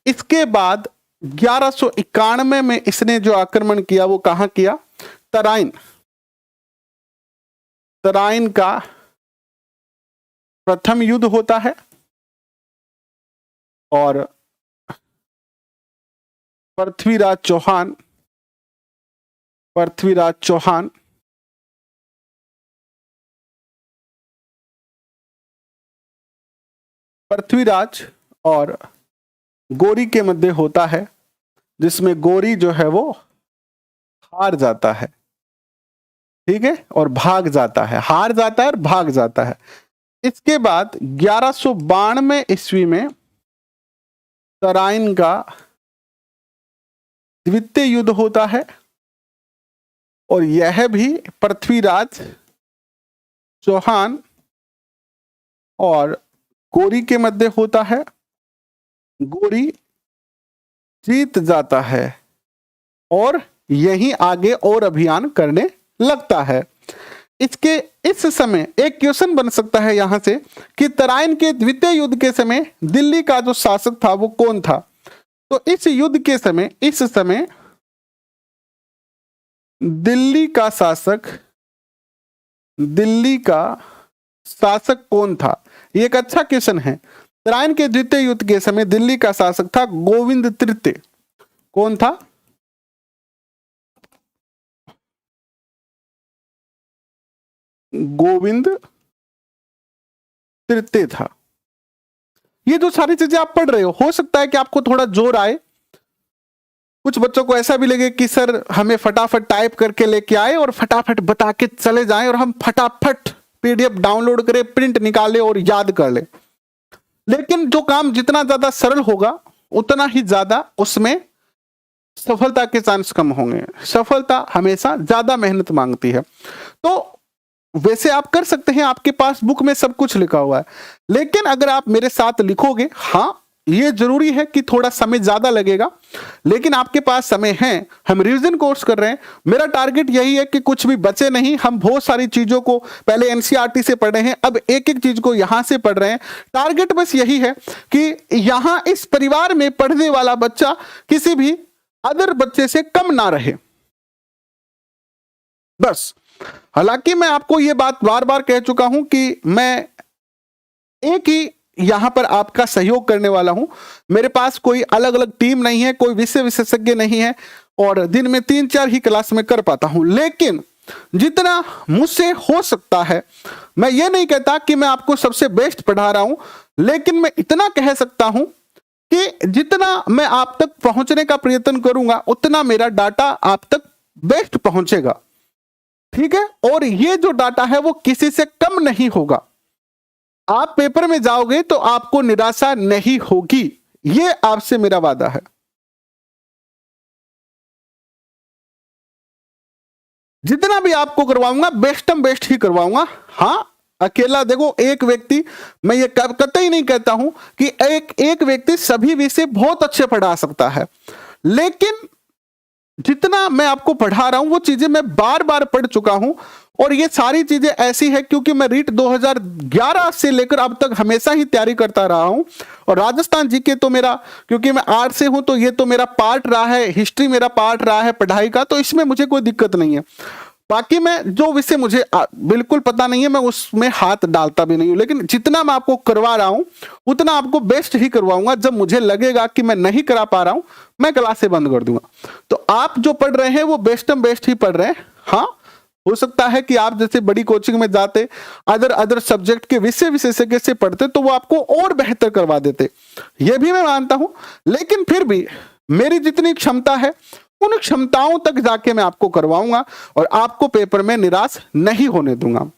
इसके बाद 1191 में इसने जो आक्रमण किया वो कहां किया? तराइन। तराइन का प्रथम युद्ध होता है और पृथ्वीराज चौहान पृथ्वीराज और गोरी के मध्य होता है, जिसमें गोरी जो है वो हार जाता है। ठीक है, और भाग जाता है। हार जाता है और भाग जाता है। इसके बाद 1192 ईस्वी में तराइन का द्वितीय युद्ध होता है और यह भी पृथ्वीराज चौहान और गोरी के मध्य होता है। गोरी जीत जाता है और यहीं आगे और अभियान करने लगता है। इसके इस समय एक क्वेश्चन बन सकता है यहां से कि तराइन के द्वितीय युद्ध के समय दिल्ली का जो शासक था वो कौन था? तो इस युद्ध के समय, इस समय दिल्ली का शासक कौन था? ये एक अच्छा क्वेश्चन है। तराइन के द्वितीय युद्ध के समय दिल्ली का शासक था गोविंद तृतीय। कौन था? गोविंद तृतीय था। ये जो सारी चीजें आप पढ़ रहे हो सकता है कि आपको थोड़ा जोर आए, कुछ बच्चों को ऐसा भी लगे कि सर हमें फटाफट टाइप करके लेके आए और फटाफट बता के चले जाएं और हम फटाफट पीडीएफ डाउनलोड करें, प्रिंट निकाले और याद कर ले। लेकिन जो काम जितना ज्यादा सरल होगा उतना ही ज्यादा उसमें सफलता के चांस कम होंगे। सफलता हमेशा ज्यादा मेहनत मांगती है। तो वैसे आप कर सकते हैं, आपके पास बुक में सब कुछ लिखा हुआ है, लेकिन अगर आप मेरे साथ लिखोगे, हाँ ये जरूरी है कि थोड़ा समय ज्यादा लगेगा, लेकिन आपके पास समय है। हम रिवीजन कोर्स कर रहे हैं, मेरा टारगेट यही है कि कुछ भी बचे नहीं। हम बहुत सारी चीजों को पहले एनसीईआरटी से पढ़े हैं, अब एक एक चीज को यहां से पढ़ रहे हैं। टारगेट बस यही है कि यहां इस परिवार में पढ़ने वाला बच्चा किसी भी अदर बच्चे से कम ना रहे, बस। हालांकि मैं आपको यह बात बार बार कह चुका हूं कि मैं एक ही यहां पर आपका सहयोग करने वाला हूं। मेरे पास कोई अलग अलग टीम नहीं है, कोई विषय विशेषज्ञ नहीं है, और दिन में 3-4 ही क्लास में कर पाता हूं। लेकिन जितना मुझसे हो सकता है, मैं ये नहीं कहता कि मैं आपको सबसे बेस्ट पढ़ा रहा हूं, लेकिन मैं इतना कह सकता हूं कि जितना मैं आप तक पहुंचने का प्रयत्न करूंगा उतना मेरा डाटा आप तक बेस्ट पहुंचेगा, ठीक है। और ये जो डाटा है वो किसी से कम नहीं होगा। आप पेपर में जाओगे तो आपको निराशा नहीं होगी, ये आपसे मेरा वादा है। जितना भी आपको करवाऊंगा बेस्टम बेस्ट ही करवाऊंगा। हाँ, अकेला देखो एक व्यक्ति, मैं ये कतई नहीं कहता हूं कि एक व्यक्ति सभी विषय बहुत अच्छे पढ़ा सकता है, लेकिन जितना मैं आपको पढ़ा रहा हूं वो चीजें मैं बार बार पढ़ चुका हूं। और ये सारी चीजें ऐसी है क्योंकि मैं रीट 2011 से लेकर अब तक हमेशा ही तैयारी करता रहा हूं। और राजस्थान जीके तो मेरा, क्योंकि मैं आर्ट से हूं तो ये तो मेरा पार्ट रहा है, हिस्ट्री मेरा पार्ट रहा है पढ़ाई का, तो इसमें मुझे कोई दिक्कत नहीं है। बाकी मैं जो विषय मुझे बिल्कुल पता नहीं है मैं उसमें हाथ डालता भी नहीं हूं, लेकिन जितना मैं आपको करवा रहा हूं उतना आपको बेस्ट ही करवाऊंगा। जब मुझे लगेगा कि मैं नहीं करा पा रहा हूं मैं क्लासें बंद कर दूंगा। तो आप जो पढ़ रहे हैं वो बेस्टम बेस्ट ही पढ़ रहे हैं। हाँ, हो सकता है कि आप जैसे बड़ी कोचिंग में जाते, अदर सब्जेक्ट के विषय विशेषज्ञ से पढ़ते तो वो आपको और बेहतर करवा देते, ये भी मैं मानता हूं। लेकिन फिर भी मेरी जितनी क्षमता है उन क्षमताओं तक जाके मैं आपको करवाऊंगा और आपको पेपर में निराश नहीं होने दूंगा।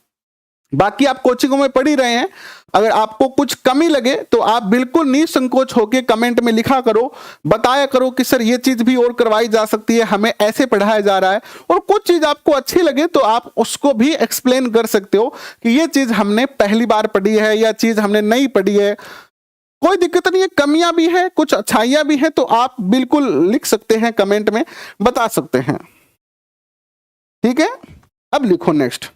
बाकी आप कोचिंगों में पढ़ ही रहे हैं, अगर आपको कुछ कमी लगे तो आप बिल्कुल निसंकोच होकर कमेंट में लिखा करो, बताया करो कि सर ये चीज भी और करवाई जा सकती है, हमें ऐसे पढ़ाया जा रहा है। और कुछ चीज आपको अच्छी लगे तो आप उसको भी एक्सप्लेन कर सकते हो कि ये चीज हमने पहली बार पढ़ी है या चीज हमने नहीं पढ़ी है। कोई दिक्कत नहीं है, कमियां भी है कुछ अच्छाइयां भी है, तो आप बिल्कुल लिख सकते हैं, कमेंट में बता सकते हैं, ठीक है। अब लिखो नेक्स्ट।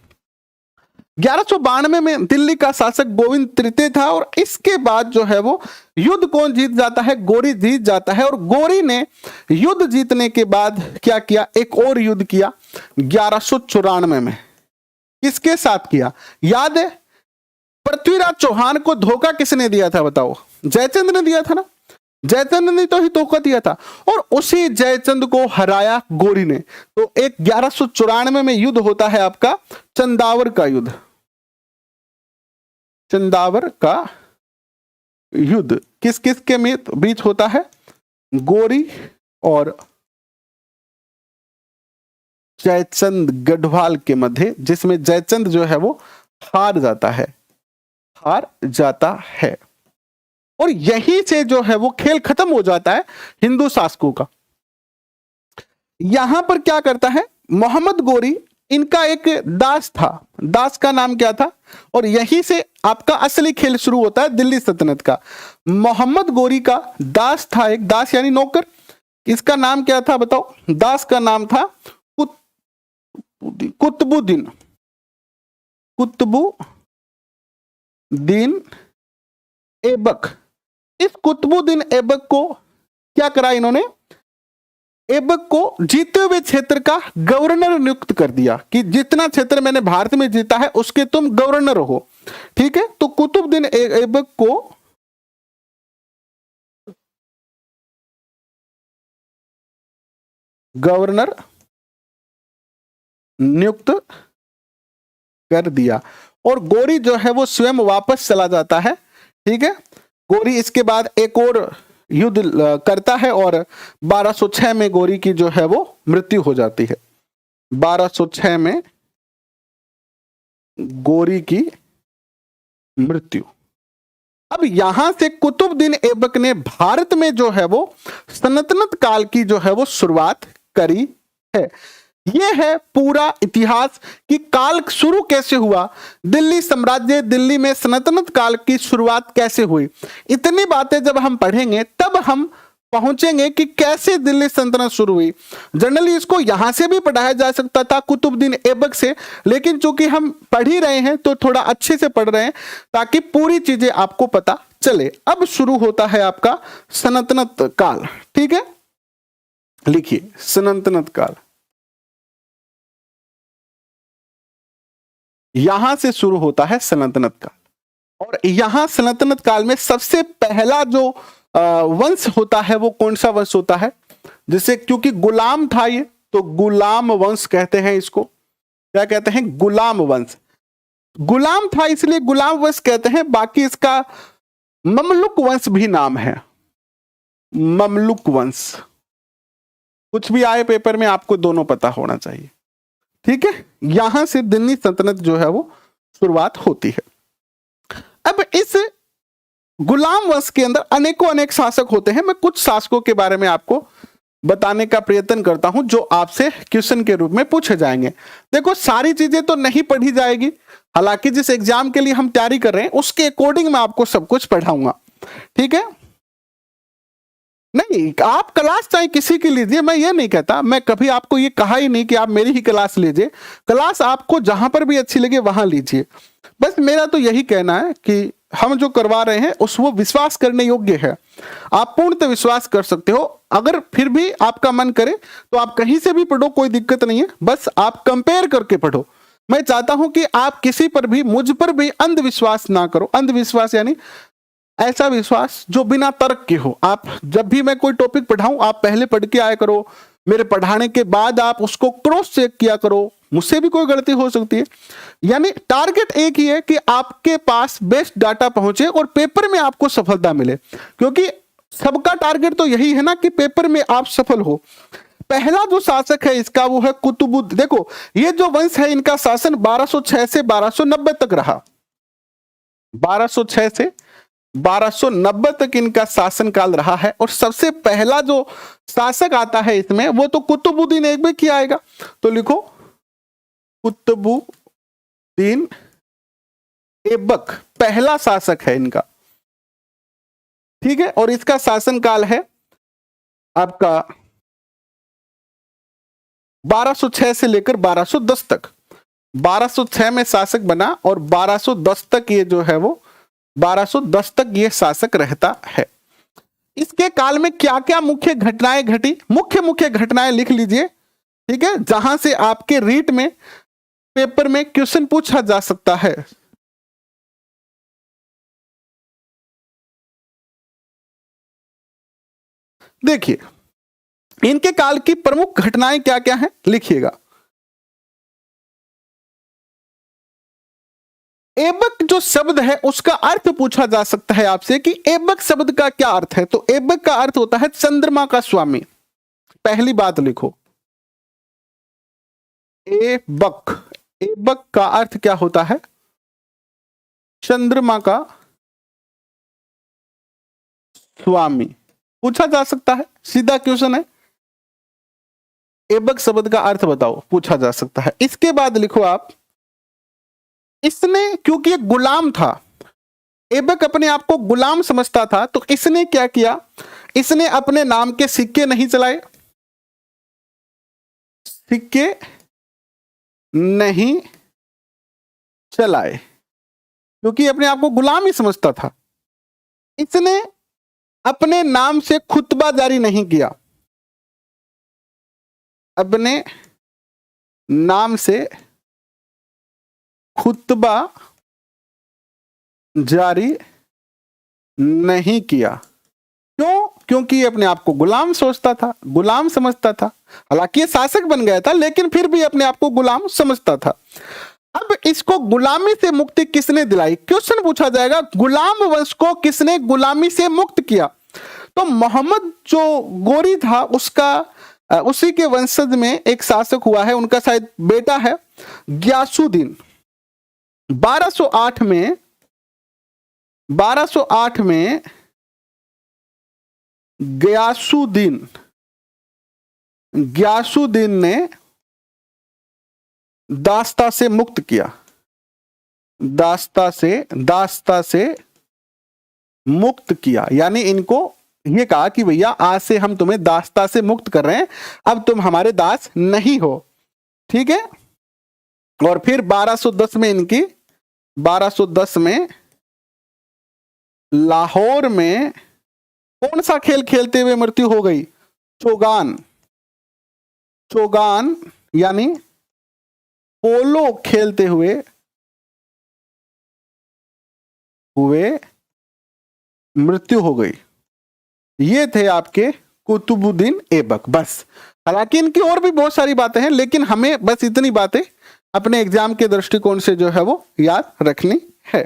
1192 में दिल्ली का शासक गोविंद तृतीय था और इसके बाद जो है वो युद्ध कौन जीत जाता है? गोरी जीत जाता है। और गोरी ने युद्ध जीतने के बाद क्या किया? एक और युद्ध किया 1194 में। किसके साथ किया याद है? पृथ्वीराज चौहान को धोखा किसने दिया था बताओ? जयचंद ने दिया था ना। जयचंद ने तो ही धोखा दिया था और उसी जयचंद को हराया गोरी ने। तो एक 1194 में युद्ध होता है आपका चंदावर का युद्ध। चंदावर का युद्ध किस किस के बीच होता है? गोरी और जयचंद गढ़वाल के मध्य, जिसमें जयचंद जो है वो हार जाता है। और यहीं से जो है वो खेल खत्म हो जाता है हिंदू शासकों का। यहां पर क्या करता है मोहम्मद गोरी, इनका एक दास था, दास का नाम क्या था? और यहीं से आपका असली खेल शुरू होता है दिल्ली सल्तनत का। मोहम्मद गोरी का दास था, एक दास यानी नौकर, इसका नाम क्या था बताओ? दास का नाम था कुतुबुद्दीन। कुतुबुद्दीन ऐबक। इस कुतुबुद्दीन ऐबक को क्या करा इन्होंने? ऐबक को जीते हुए क्षेत्र का गवर्नर नियुक्त कर दिया कि जितना क्षेत्र मैंने भारत में जीता है उसके तुम गवर्नर हो, ठीक है। तो कुतुबुद्दीन ऐबक को गवर्नर नियुक्त कर दिया और गोरी जो है वो स्वयं वापस चला जाता है। ठीक है, गोरी इसके बाद एक और युद्ध करता है और 1206 में गोरी की जो है वो मृत्यु हो जाती है। 1206 में गोरी की मृत्यु। अब यहां से कुतुबुद्दीन ऐबक ने भारत में जो है वो सल्तनत काल की जो है वो शुरुआत करी है। यह है पूरा इतिहास कि काल शुरू कैसे हुआ, दिल्ली साम्राज्य, दिल्ली में सल्तनत काल की शुरुआत कैसे हुई। इतनी बातें जब हम पढ़ेंगे तब हम पहुंचेंगे कि कैसे दिल्ली सल्तनत शुरू हुई। जनरली इसको यहां से भी पढ़ाया जा सकता था कुतुबुद्दीन ऐबक से, लेकिन चूंकि हम पढ़ ही रहे हैं तो थोड़ा अच्छे से पढ़ रहे हैं ताकि पूरी चीजें आपको पता चले। अब शुरू होता है आपका सल्तनत काल। ठीक है, लिखिए सल्तनत काल। यहां से शुरू होता है सल्तनत काल और यहां सल्तनत काल में सबसे पहला जो वंश होता है वो कौन सा वंश होता है, जिसे क्योंकि गुलाम था ये तो गुलाम वंश कहते हैं। इसको क्या कहते हैं, गुलाम वंश। गुलाम था इसलिए गुलाम वंश कहते हैं। बाकी इसका ममलुक वंश भी नाम है, ममलुक वंश। कुछ भी आए पेपर में आपको दोनों पता होना चाहिए। ठीक है, यहां से दिल्ली सल्तनत जो है वो शुरुआत होती है। अब इस गुलाम वंश के अंदर अनेकों अनेक शासक होते हैं। मैं कुछ शासकों के बारे में आपको बताने का प्रयत्न करता हूं जो आपसे क्वेश्चन के रूप में पूछे जाएंगे। देखो सारी चीजें तो नहीं पढ़ी जाएगी, हालांकि जिस एग्जाम के लिए हम तैयारी कर रहे हैं उसके अकॉर्डिंग मैं आपको सब कुछ पढ़ाऊंगा। ठीक है, नहीं आप क्लास चाहे किसी की लीजिए, मैं ये नहीं कहता, मैं कभी आपको ये कहा ही नहीं कि आप मेरी ही क्लास लीजिए। क्लास आपको जहां पर भी अच्छी लगे वहां लीजिए। बस मेरा तो यही कहना है कि हम जो करवा रहे हैं उस वो विश्वास करने योग्य है। आप पूर्णतः विश्वास कर सकते हो। अगर फिर भी आपका मन करे तो आप कहीं से भी पढ़ो, कोई दिक्कत नहीं है, बस आप कंपेयर करके पढ़ो। मैं चाहता हूं कि आप किसी पर भी, मुझ पर भी अंधविश्वास ना करो। अंधविश्वास यानी ऐसा विश्वास जो बिना तर्क के हो। आप जब भी मैं कोई टॉपिक पढ़ाऊं आप पहले पढ़ के आया करो, मेरे पढ़ाने के बाद आप उसको क्रॉस चेक किया करो। मुझसे भी कोई गलती हो सकती है। यानी टारगेट एक ही है कि आपके पास बेस्ट डाटा पहुंचे और पेपर में आपको सफलता मिले, क्योंकि सबका टारगेट तो यही है ना कि पेपर में आप सफल हो। पहला जो शासक है इसका वो है कुतुबुद्दीन। देखो ये जो वंश है इनका शासन 1206 से 1290 तक रहा। 1206 से 1290 तक इनका शासनकाल रहा है और सबसे पहला जो शासक आता है इसमें वो तो कुतुबुद्दीन ऐबक ही आएगा। तो लिखो कुतुबुद्दीन ऐबक पहला शासक है इनका। ठीक है, और इसका शासनकाल है आपका 1206 से लेकर 1210 तक। 1206 में शासक बना और 1210 तक ये जो है वो 1210 तक ये शासक रहता है। इसके काल में क्या क्या मुख्य घटनाएं घटी, मुख्य मुख्य घटनाएं लिख लीजिए। ठीक है, जहां से आपके रीट में पेपर में क्वेश्चन पूछा जा सकता है। देखिए इनके काल की प्रमुख घटनाएं क्या क्या हैं, लिखिएगा। ऐबक जो शब्द है उसका अर्थ पूछा जा सकता है आपसे कि ऐबक शब्द का क्या अर्थ है। तो ऐबक का अर्थ होता है चंद्रमा का स्वामी। पहली बात लिखो, ऐबक, ऐबक का अर्थ क्या होता है, चंद्रमा का स्वामी। पूछा जा सकता है, सीधा क्वेश्चन है, ऐबक शब्द का अर्थ बताओ, पूछा जा सकता है। इसके बाद लिखो आप, इसने, क्योंकि एक गुलाम था, ऐबक अपने आप को गुलाम समझता था, तो इसने क्या किया, इसने अपने नाम के सिक्के नहीं चलाए, सिक्के नहीं चलाए, क्योंकि अपने आप को गुलाम ही समझता था। इसने अपने नाम से खुतबा जारी नहीं किया, अपने नाम से खुतबा जारी नहीं किया। क्यों? क्योंकि अपने आप को गुलाम सोचता था, गुलाम समझता था। हालांकि ये शासक बन गया था लेकिन फिर भी अपने आप को गुलाम समझता था। अब इसको गुलामी से मुक्ति किसने दिलाई? क्वेश्चन पूछा जाएगा, गुलाम वंश को किसने गुलामी से मुक्त किया? तो मोहम्मद जो गोरी था उसका उसी के वंशज में एक शासक हुआ है, उनका शायद बेटा है ग्यासुद्दीन। 1208 में 1208 में ग्यासुद्दीन ने दास्ता से मुक्त किया, दास्ता से मुक्त किया, यानी इनको ये कहा कि भैया आज से हम तुम्हें दास्ता से मुक्त कर रहे हैं, अब तुम हमारे दास नहीं हो, ठीक है। और फिर 1210 में इनकी 1210 में लाहौर में कौन सा खेल खेलते हुए मृत्यु हो गई? चोगान यानी पोलो खेलते हुए मृत्यु हो गई। ये थे आपके कुतुबुद्दीन ऐबक। बस, हालांकि इनकी और भी बहुत सारी बातें हैं, लेकिन हमें बस इतनी बातें अपने एग्जाम के दृष्टिकोण से जो है वो याद रखनी है।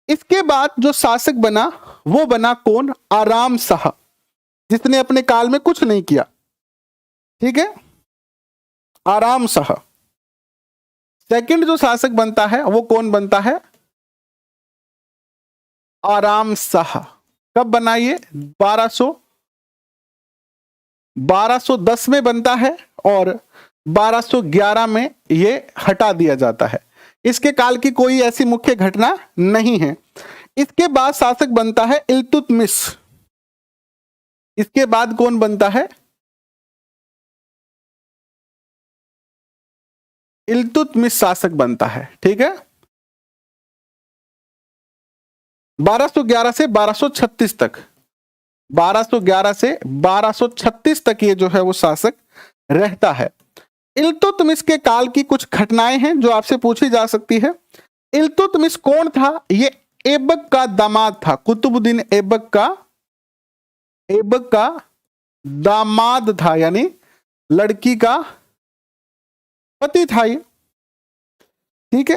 इसके बाद जो शासक बना वो बना कौन? आराम शाह, जिसने अपने काल में कुछ नहीं किया, ठीक है, आराम शाह। सेकंड जो शासक बनता है वो कौन बनता है? आराम शाह। कब बना ये? 1210 में बनता है और 1211 में ये हटा दिया जाता है। इसके काल की कोई ऐसी मुख्य घटना नहीं है। इसके बाद शासक बनता है इल्तुतमिश। इसके बाद कौन बनता है? इल्तुतमिश शासक बनता है, ठीक है। 1211 से 1236 तक, 1211 से 1236 तक ये जो है वो शासक रहता है। इल्तुतमिश के काल की कुछ घटनाएं हैं जो आपसे पूछी जा सकती है। इल्तुतमिश कौन था? ये ऐबक का दामाद था, कुतुबुद्दीन ऐबक का दामाद था, यानी लड़की का पति था ये, ठीक है।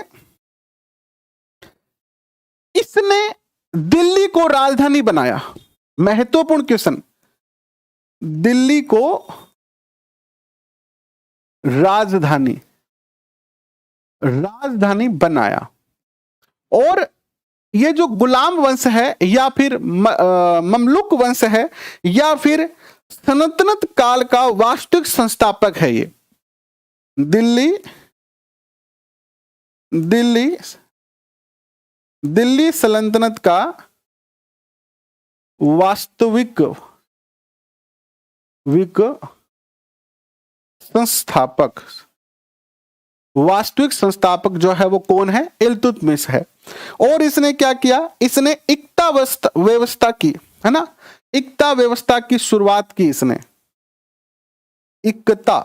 इसने दिल्ली को राजधानी बनाया। महत्वपूर्ण क्वेश्चन, दिल्ली को राजधानी बनाया। और ये जो गुलाम वंश है या फिर ममलुक वंश है या फिर सल्तनत काल का वास्तविक संस्थापक है, ये दिल्ली सल्तनत का वास्तविक संस्थापक जो है वो कौन है? इल्तुतमिश है। और इसने क्या किया? इसने इक्ता व्यवस्था की, है ना, इक्ता व्यवस्था की शुरुआत की इसने। इक्ता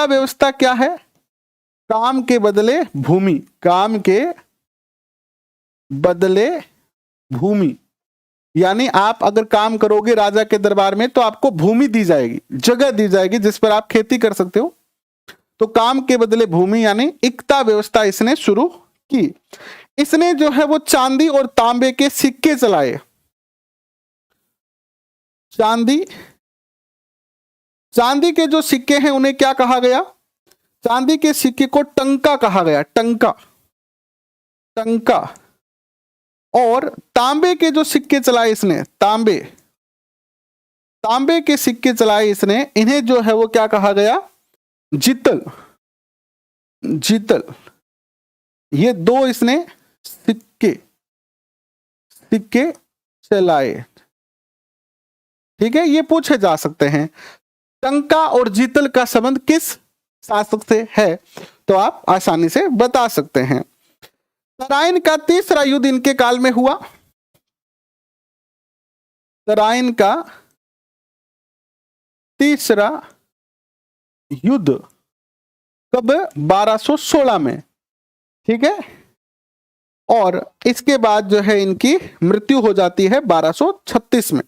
व्यवस्था क्या है? काम के बदले भूमि, यानी आप अगर काम करोगे राजा के दरबार में तो आपको भूमि दी जाएगी, जगह दी जाएगी जिस पर आप खेती कर सकते हो। तो काम के बदले भूमि यानी इक्ता व्यवस्था इसने शुरू की। इसने जो है वो चांदी और तांबे के सिक्के चलाए। चांदी के जो सिक्के हैं उन्हें क्या कहा गया? चांदी के सिक्के को टंका कहा गया, टंका। और तांबे के जो सिक्के चलाए इसने, तांबे के सिक्के चलाए इसने, इन्हें जो है वो क्या कहा गया? जितल। ये दो इसने सिक्के चलाए, ठीक है। ये पूछे जा सकते हैं टंका और जितल का संबंध किस शासक से है, तो आप आसानी से बता सकते हैं। तराइन का तीसरा युद्ध इनके काल में हुआ। तराइन का तीसरा युद्ध कब? 1216 में, ठीक है। और इसके बाद जो है इनकी मृत्यु हो जाती है 1236 में।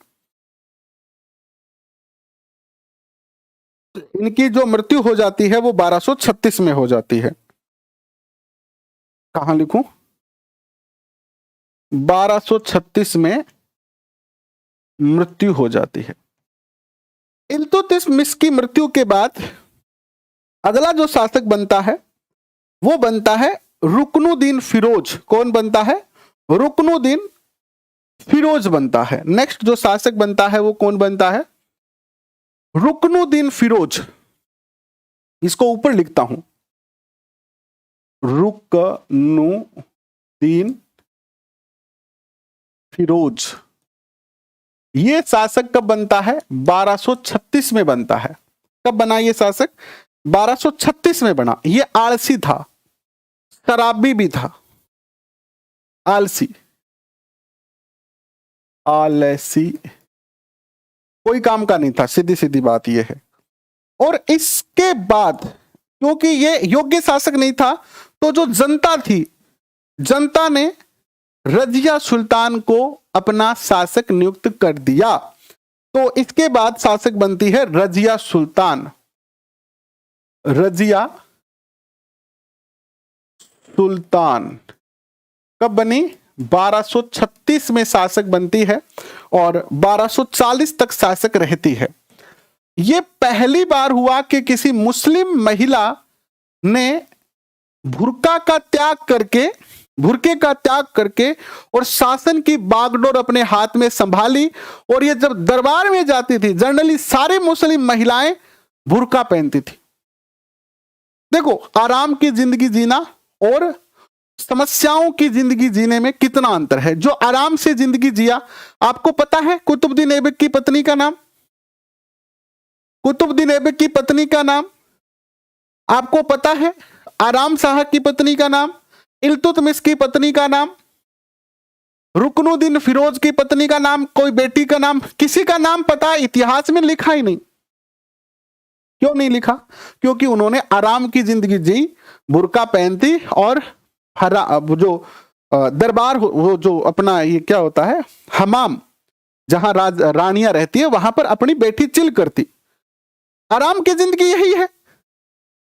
इनकी जो मृत्यु हो जाती है वो 1236 में हो जाती है। कहां लिखूं? 1236 में मृत्यु हो जाती है। इल्तुतमिश की मृत्यु के बाद अगला जो शासक बनता है वो बनता है रुकनुद्दीन फिरोज। कौन बनता है? रुकनुद्दीन फिरोज बनता है। नेक्स्ट जो शासक बनता है वो कौन बनता है? रुकनुद्दीन फिरोज। इसको ऊपर लिखता हूं, रुकनुद्दीन फिरोज। ये शासक कब बनता है? 1236 में बनता है। कब बना ये शासक? 1236 में बना। ये आलसी था, शराबी भी था, आलसी, आलसी, कोई काम का नहीं था, सीधी सीधी बात ये है। और इसके बाद क्योंकि ये योग्य शासक नहीं था तो जो जनता थी, जनता ने रजिया सुल्तान को अपना शासक नियुक्त कर दिया। तो इसके बाद शासक बनती है रजिया सुल्तान। रजिया सुल्तान कब बनी? 1236 में शासक बनती है और 1240 तक शासक रहती है। यह पहली बार हुआ कि किसी मुस्लिम महिला ने बुर्का का त्याग करके और शासन की बागडोर अपने हाथ में संभाली। और ये जब दरबार में जाती थी, जनरली सारी मुस्लिम महिलाएं बुर्का पहनती थी। देखो, आराम की जिंदगी जीना और समस्याओं की जिंदगी जीने में कितना अंतर है। जो आराम से जिंदगी जिया, आपको पता है कुतुबुद्दीन ऐबक की पत्नी का नाम? कुतुबुद्दीन ऐबक की पत्नी का नाम आपको पता है? आराम शाह की पत्नी का नाम, इल्तुतमिश की पत्नी का नाम, रुकनुद्दीन फिरोज की पत्नी का नाम, कोई बेटी का नाम, किसी का नाम पता? इतिहास में लिखा ही नहीं। क्यों नहीं लिखा? क्योंकि उन्होंने आराम की जिंदगी जी, बुर्का पहनती और जो दरबार, वो जो अपना ये क्या होता है, हमाम, जहां रानियां रहती है, वहां पर अपनी बेटी चिल करती। आराम की जिंदगी यही है।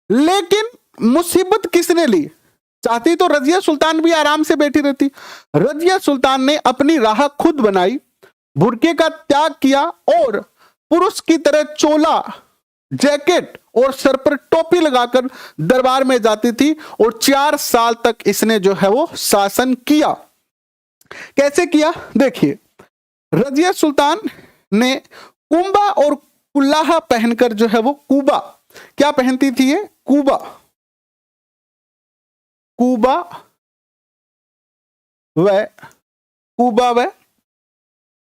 लेकिन मुसीबत किसने ली? चाहती तो रजिया सुल्तान भी आराम से बैठी रहती। रजिया सुल्तान ने अपनी राह खुद बनाई, बुर्के का त्याग किया और पुरुष की तरह चोला, जैकेट और सर पर टोपी लगाकर दरबार में जाती थी और 4 साल तक इसने जो है वो शासन किया। कैसे किया? देखिए, रजिया सुल्तान ने कुंबा और कुल्लाहा पहनकर जो है वो कुबा, क्या पहनती थी ये? कुबा व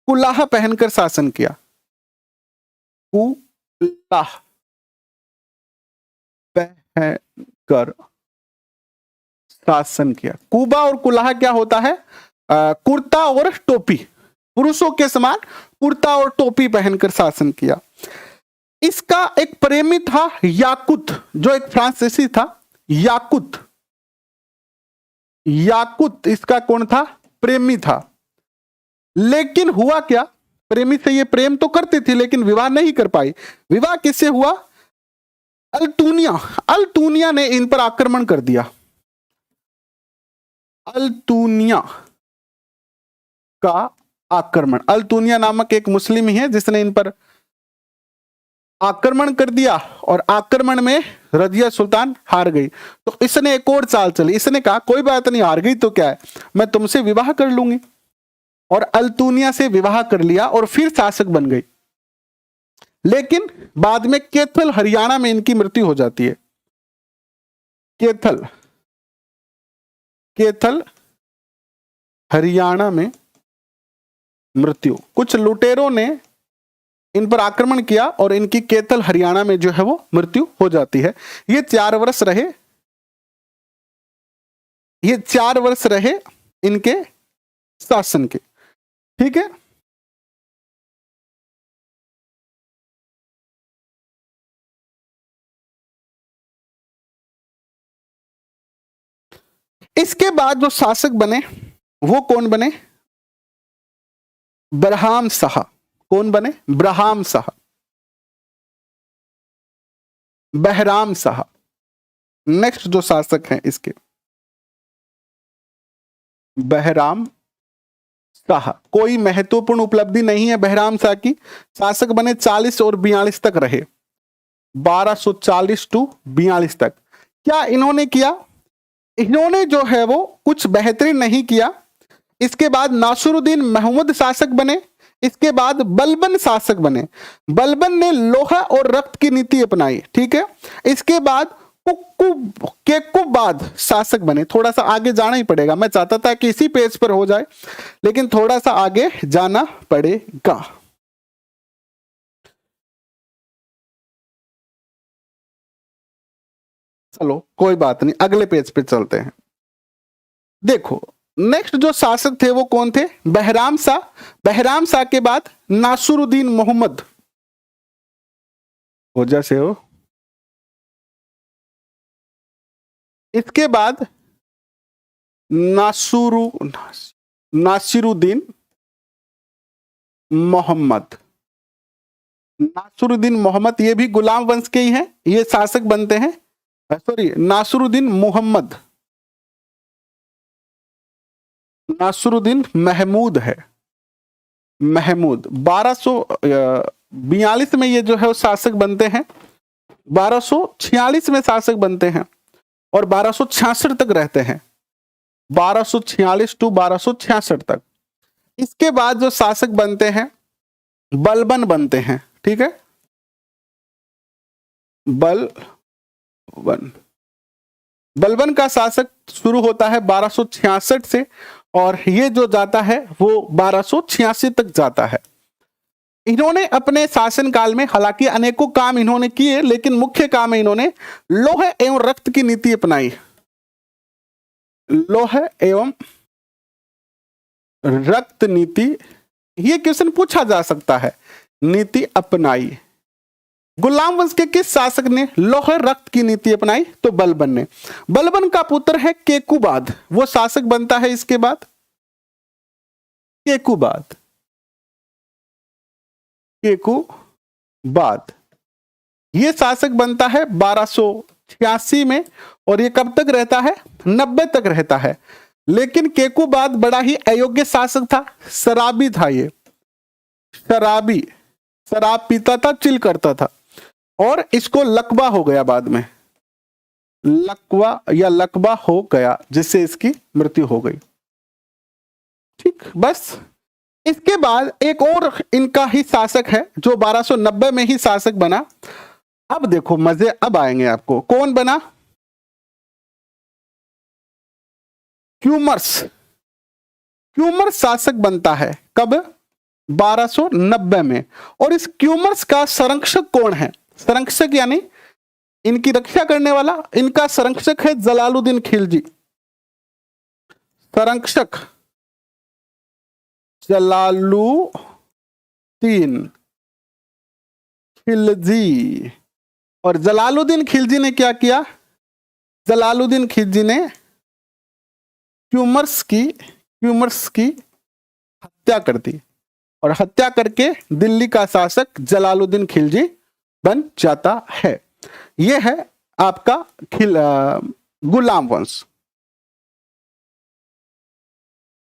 कुल्लाहा पहनकर शासन किया। कुल्लाह पहनकर शासन किया। कुबा और कुल्लाहा क्या होता है? कुर्ता और टोपी, पुरुषों के समान कुर्ता और टोपी पहनकर शासन किया। इसका एक प्रेमी था याकुत, जो एक फ्रांसीसी था, याकुत इसका कौन था? प्रेमी था। लेकिन हुआ क्या? प्रेमी से ये प्रेम तो करती थी लेकिन विवाह नहीं कर पाई। विवाह किससे हुआ? अल्तुनिया ने इन पर आक्रमण कर दिया। अल्तुनिया का आक्रमण, अल्तुनिया नामक एक मुस्लिम ही है जिसने इन पर आक्रमण कर दिया और आक्रमण में रजिया सुल्तान हार गई। तो इसने एक और चाल चली। इसने कहा कोई बात नहीं, हार गई तो क्या है, मैं तुमसे विवाह कर लूंगी। और अल्तुनिया से विवाह कर लिया और फिर शासक बन गई। लेकिन बाद में कैथल, हरियाणा में इनकी मृत्यु हो जाती है। कैथल हरियाणा में मृत्यु। कुछ लुटेरों ने इन पर आक्रमण किया और इनकी कैथल हरियाणा में जो है वो मृत्यु हो जाती है। ये 4 वर्ष रहे इनके शासन के। ठीक है, इसके बाद जो शासक बने वो कौन बने? बरहाम शाह। कौन बने? बरहाम शाह। बहराम शाह नेक्स्ट जो शासक हैं इसके, बहराम शाह। कोई महत्वपूर्ण उपलब्धि नहीं है बहराम शाह की। शासक बने 40 और 42 तक रहे, 1240 टू 42 तक। क्या इन्होंने किया? इन्होंने जो है वो कुछ बेहतरीन नहीं किया। इसके बाद नासिरुद्दीन महमूद शासक बने, इसके बाद बलबन शासक बने। बलबन ने लोहा और रक्त की नीति अपनाई, ठीक है। इसके बाद केकुबाद शासक बने। थोड़ा सा आगे जाना ही पड़ेगा, मैं चाहता था कि इसी पेज पर हो जाए, लेकिन थोड़ा सा आगे जाना पड़ेगा। चलो कोई बात नहीं, अगले पेज पे चलते हैं। देखो नेक्स्ट जो शासक थे वो कौन थे? बहराम शाह। बहराम शाह के बाद नासिरुद्दीन मोहम्मद, वजह से हो। इसके बाद नासिरुद्दीन मोहम्मद। नासिरुद्दीन मोहम्मद ये भी गुलाम वंश के ही हैं, ये शासक बनते हैं। सॉरी, नासिरुद्दीन मोहम्मद, नासिरुद्दीन महमूद है, महमूद। 1242 में ये जो है वो शासक बनते हैं, 1246 में शासक बनते हैं और 1266 तक रहते हैं, 1246 टू 1266 तक। इसके बाद जो शासक बनते हैं बलबन बनते हैं, ठीक है। बलबन का शासक शुरू होता है 1266 से और ये जो जाता है वो 1286 तक जाता है। इन्होंने अपने शासनकाल में हालांकि अनेकों काम इन्होंने किए, लेकिन मुख्य काम है इन्होंने लौह एवं रक्त की नीति अपनाई। लौह एवं रक्त नीति, ये क्वेश्चन पूछा जा सकता है। नीति अपनाई। गुलाम वंश के किस शासक ने लौह रक्त की नीति अपनाई? तो बलबन ने। बलबन का पुत्र है केकुबाद, वो शासक बनता है इसके बाद। केकुबाद, केकुबाद ये शासक बनता है 1286 में और ये कब तक रहता है? 90 तक रहता है। लेकिन केकुबाद बड़ा ही अयोग्य शासक था, शराबी था। ये शराबी, शराब पीता था, चिल करता था और इसको लकवा हो गया बाद में, लकवा हो गया जिससे इसकी मृत्यु हो गई। ठीक, बस। इसके बाद एक और इनका ही शासक है जो 1290 में ही शासक बना। अब देखो मजे अब आएंगे आपको। कौन बना? क्यूमर्स। क्यूमर्स शासक बनता है कब? 1290 में। और इस क्यूमर्स का संरक्षक कौन है? संरक्षक यानी इनकी रक्षा करने वाला, इनका संरक्षक है जलालुद्दीन खिलजी। संरक्षक जलालुद्दीन खिलजी। और जलालुद्दीन खिलजी ने क्या किया? जलालुद्दीन खिलजी ने क्यूमर्स की हत्या कर दी और हत्या करके दिल्ली का शासक जलालुद्दीन खिलजी बन जाता है। यह है आपका गुलाम वंश।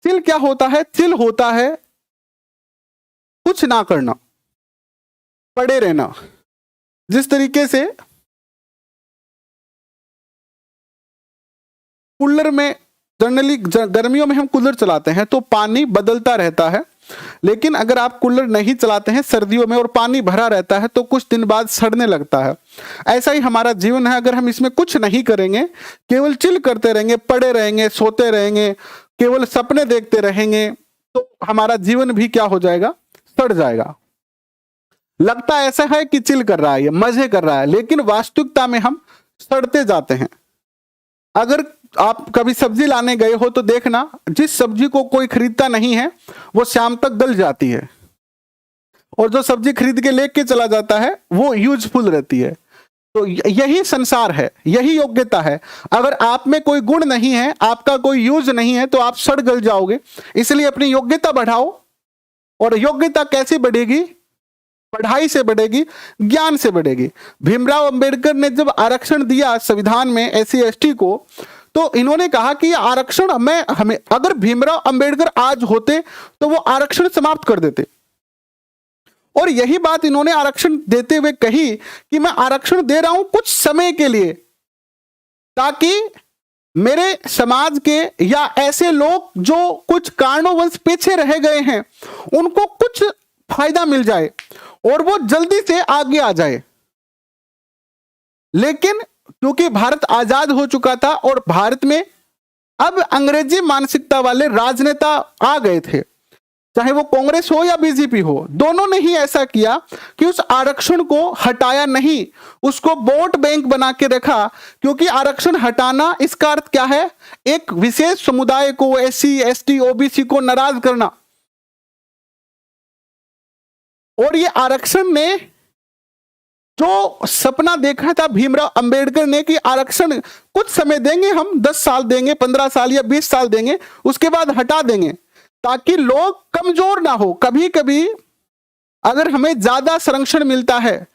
चिल क्या होता है? चिल होता है कुछ ना करना, पड़े रहना। जिस तरीके से कूलर में जनरली गर्मियों में हम कूलर चलाते हैं तो पानी बदलता रहता है, लेकिन अगर आप कूलर नहीं चलाते हैं सर्दियों में और पानी भरा रहता है तो कुछ दिन बाद सड़ने लगता है। ऐसा ही हमारा जीवन है। अगर हम इसमें कुछ नहीं करेंगे, केवल चिल करते रहेंगे, पड़े रहेंगे, सोते रहेंगे, केवल सपने देखते रहेंगे, तो हमारा जीवन भी क्या हो जाएगा? सड़ जाएगा। लगता ऐसा है कि चिल कर रहा है, ये मजे कर रहा है, लेकिन वास्तविकता में हम सड़ते जाते हैं। अगर आप कभी सब्जी लाने गए हो तो देखना, जिस सब्जी को कोई खरीदता नहीं है वो शाम तक गल जाती है और जो सब्जी खरीद के लेके चला जाता है वो यूजफुल रहती है। तो यही संसार है, यही योग्यता है। अगर आप में कोई गुण नहीं है, आपका कोई यूज नहीं है, तो आप सड़ गल जाओगे। इसलिए अपनी योग्यता बढ़ाओ। और योग्यता कैसे बढ़ेगी? पढ़ाई से बढ़ेगी, ज्ञान से बढ़ेगी। भीमराव अंबेडकर ने जब आरक्षण दिया संविधान में एससी एसटी को, तो इन्होंने कहा कि आरक्षण हमें अगर भीमराव अंबेडकर आज होते तो वो आरक्षण समाप्त कर देते। और यही बात इन्होंने आरक्षण देते हुए कही कि मैं आरक्षण दे रहा हूं कुछ समय के लिए, ताकि मेरे समाज के या ऐसे लोग जो कुछ कारणोंवश पीछे रह गए हैं उनको कुछ फायदा मिल जाए और वो जल्दी से आगे आ जाए। लेकिन क्योंकि भारत आजाद हो चुका था और भारत में अब अंग्रेजी मानसिकता वाले राजनेता आ गए थे, चाहे वो कांग्रेस हो या बीजेपी हो, दोनों ने ही ऐसा किया कि उस आरक्षण को हटाया नहीं, उसको वोट बैंक बना के रखा। क्योंकि आरक्षण हटाना इसका अर्थ क्या है? एक विशेष समुदाय को, एससी एसटी ओबीसी को नाराज करना। और ये आरक्षण ने जो सपना देखा था भीमराव अंबेडकर ने कि आरक्षण कुछ समय देंगे, हम 10 साल देंगे, 15 साल या 20 साल देंगे, उसके बाद हटा देंगे, ताकि लोग कमजोर ना हो। कभी कभी अगर हमें ज्यादा संरक्षण मिलता है,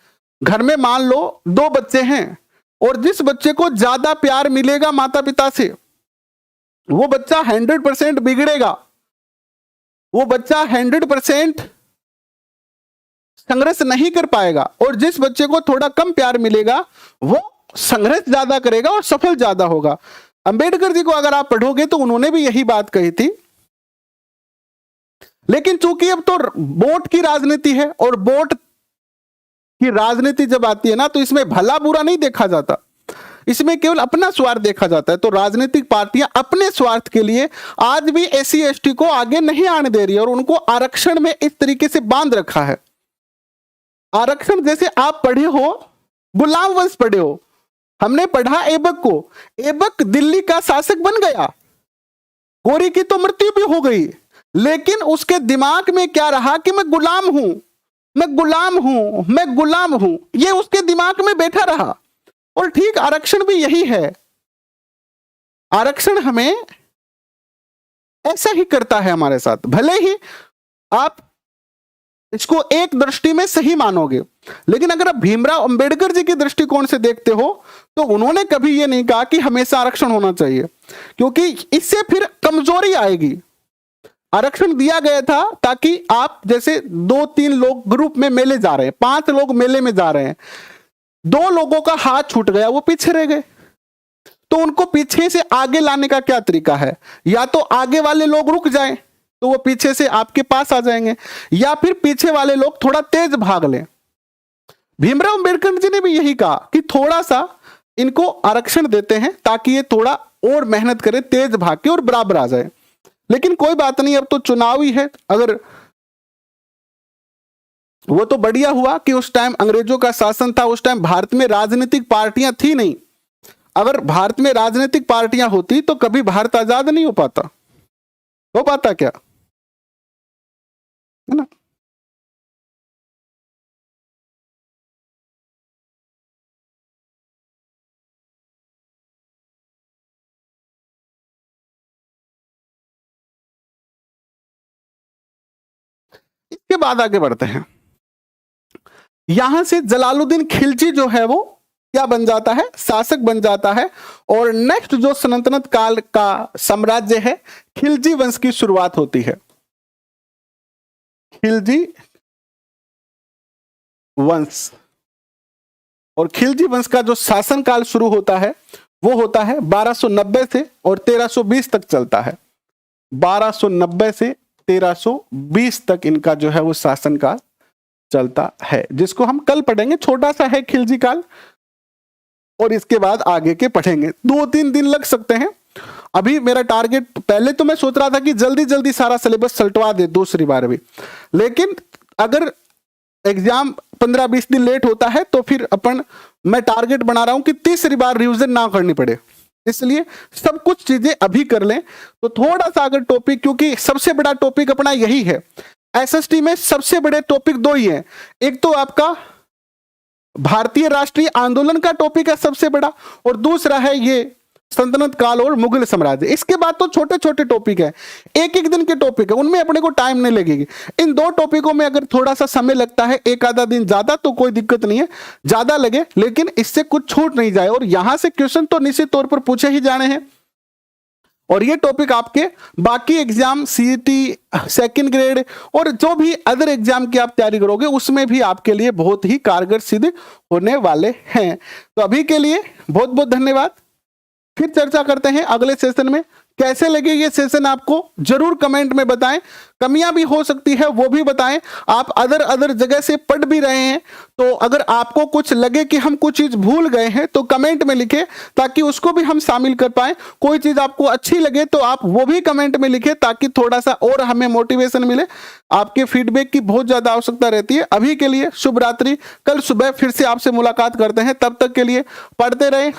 घर में मान लो 2 बच्चे हैं और जिस बच्चे को ज्यादा प्यार मिलेगा माता पिता से, वो बच्चा 100% बिगड़ेगा, वो बच्चा 100% संघर्ष नहीं कर पाएगा। और जिस बच्चे को थोड़ा कम प्यार मिलेगा वो संघर्ष ज्यादा करेगा और सफल ज्यादा होगा। अंबेडकर जी को अगर आप पढ़ोगे तो उन्होंने भी यही बात कही थी। लेकिन चूंकि अब तो वोट की राजनीति है और वोट की राजनीति जब आती है ना, तो इसमें भला बुरा नहीं देखा जाता, इसमें केवल अपना स्वार्थ देखा जाता है। तो राजनीतिक पार्टियां अपने स्वार्थ के लिए आज भी एससी एसटी को आगे नहीं आने दे रही है और उनको आरक्षण में इस तरीके से बांध रखा है। आरक्षण जैसे आप पढ़े हो, गुलाम वंश पढ़े हो, हमने पढ़ा ऐबक को, ऐबक दिल्ली का शासक बन गया, गोरी की तो मृत्यु भी हो गई, लेकिन उसके दिमाग में क्या रहा कि मैं गुलाम हूं, मैं गुलाम हूं, मैं गुलाम हूं, ये उसके दिमाग में बैठा रहा। और ठीक आरक्षण भी यही है, आरक्षण हमें ऐसा ही करता है हमारे साथ। भले ही आप इसको एक दृष्टि में सही मानोगे, लेकिन अगर आप भीमराव अंबेडकर जी के दृष्टिकोण से देखते हो तो उन्होंने कभी यह नहीं कहा कि हमेशा आरक्षण होना चाहिए, क्योंकि इससे फिर कमजोरी आएगी। आरक्षण दिया गया था ताकि आप जैसे 2-3 लोग ग्रुप में मेले जा रहे हैं, 5 लोग मेले में जा रहे हैं, 2 लोगों का हाथ छूट गया, वो पीछे रह गए, तो उनको पीछे से आगे लाने का क्या तरीका है? या तो आगे वाले लोग रुक जाएं तो वो पीछे से आपके पास आ जाएंगे, या फिर पीछे वाले लोग थोड़ा तेज भाग लें। भीमराव अंबेडकर जी ने भी यही कहा कि थोड़ा सा इनको आरक्षण देते हैं ताकि ये थोड़ा और मेहनत करे, तेज भाग के और बराबर आ जाए। लेकिन कोई बात नहीं, अब तो चुनाव ही है। अगर वो तो बढ़िया हुआ कि उस टाइम अंग्रेजों का शासन था, उस टाइम भारत में राजनीतिक पार्टियां थी नहीं। अगर भारत में राजनीतिक पार्टियां होती तो कभी भारत आजाद नहीं हो पाता। हो पाता क्या? है ना? इसके बाद आगे बढ़ते हैं। यहां से जलालुद्दीन खिलजी जो है वो क्या बन जाता है? शासक बन जाता है। और नेक्स्ट जो सल्तनत काल का साम्राज्य है, खिलजी वंश की शुरुआत होती है। खिलजी वंश, और खिलजी वंश का जो शासन काल शुरू होता है वो होता है 1290 से और 1320 तक चलता है। 1290 से 1320 तक इनका जो है वो शासन काल चलता है, जिसको हम कल पढ़ेंगे। छोटा सा है खिलजी काल, और इसके बाद आगे के पढ़ेंगे। 2-3 दिन लग सकते हैं। अभी मेरा टारगेट, पहले तो मैं सोच रहा था कि जल्दी जल्दी सारा सिलेबस सलटवा दे दूसरी बार भी, लेकिन अगर एग्जाम 15-20 दिन लेट होता है तो फिर मैं टारगेट बना रहा हूं कि तीसरी बार रिवीजन ना करनी पड़े, इसलिए सब कुछ चीजें अभी कर लें। तो थोड़ा सा अगर टॉपिक, क्योंकि सबसे बड़ा टॉपिक अपना यही है, एसएसटी में सबसे बड़े टॉपिक 2 ही हैं। एक तो आपका भारतीय राष्ट्रीय आंदोलन का टॉपिक है सबसे बड़ा, और दूसरा है ये सल्तनत काल और मुगल साम्राज्य। इसके बाद तो छोटे छोटे टॉपिक है, एक एक दिन के टॉपिक है, उनमें अपने को टाइम नहीं लगेगी। इन दो टॉपिकों में अगर थोड़ा सा समय लगता है, एक आधा दिन ज्यादा, तो कोई दिक्कत नहीं है, ज्यादा लगे लेकिन इससे कुछ छूट नहीं जाए। और यहां से क्वेश्चन तो निश्चित तौर पर पूछे ही जाने हैं। और ये टॉपिक आपके बाकी एग्जाम, सीईटी, सेकंड ग्रेड और जो भी अदर एग्जाम की आप तैयारी करोगे उसमें भी आपके लिए बहुत ही कारगर सिद्ध होने वाले हैं। तो अभी के लिए बहुत बहुत धन्यवाद। फिर चर्चा करते हैं अगले सेशन में। कैसे लगे ये सेशन आपको जरूर कमेंट में बताएं। कमियां भी हो सकती है वो भी बताएं। आप अदर जगह से पढ़ भी रहे हैं तो अगर आपको कुछ लगे कि हम कुछ चीज भूल गए हैं तो कमेंट में लिखें ताकि उसको भी हम शामिल कर पाए। कोई चीज आपको अच्छी लगे तो आप वो भी कमेंट में लिखें ताकि थोड़ा सा और हमें मोटिवेशन मिले। आपके फीडबैक की बहुत ज्यादा आवश्यकता रहती है। अभी के लिए शुभ रात्रि। कल सुबह फिर से आपसे मुलाकात करते हैं। तब तक के लिए पढ़ते रहें,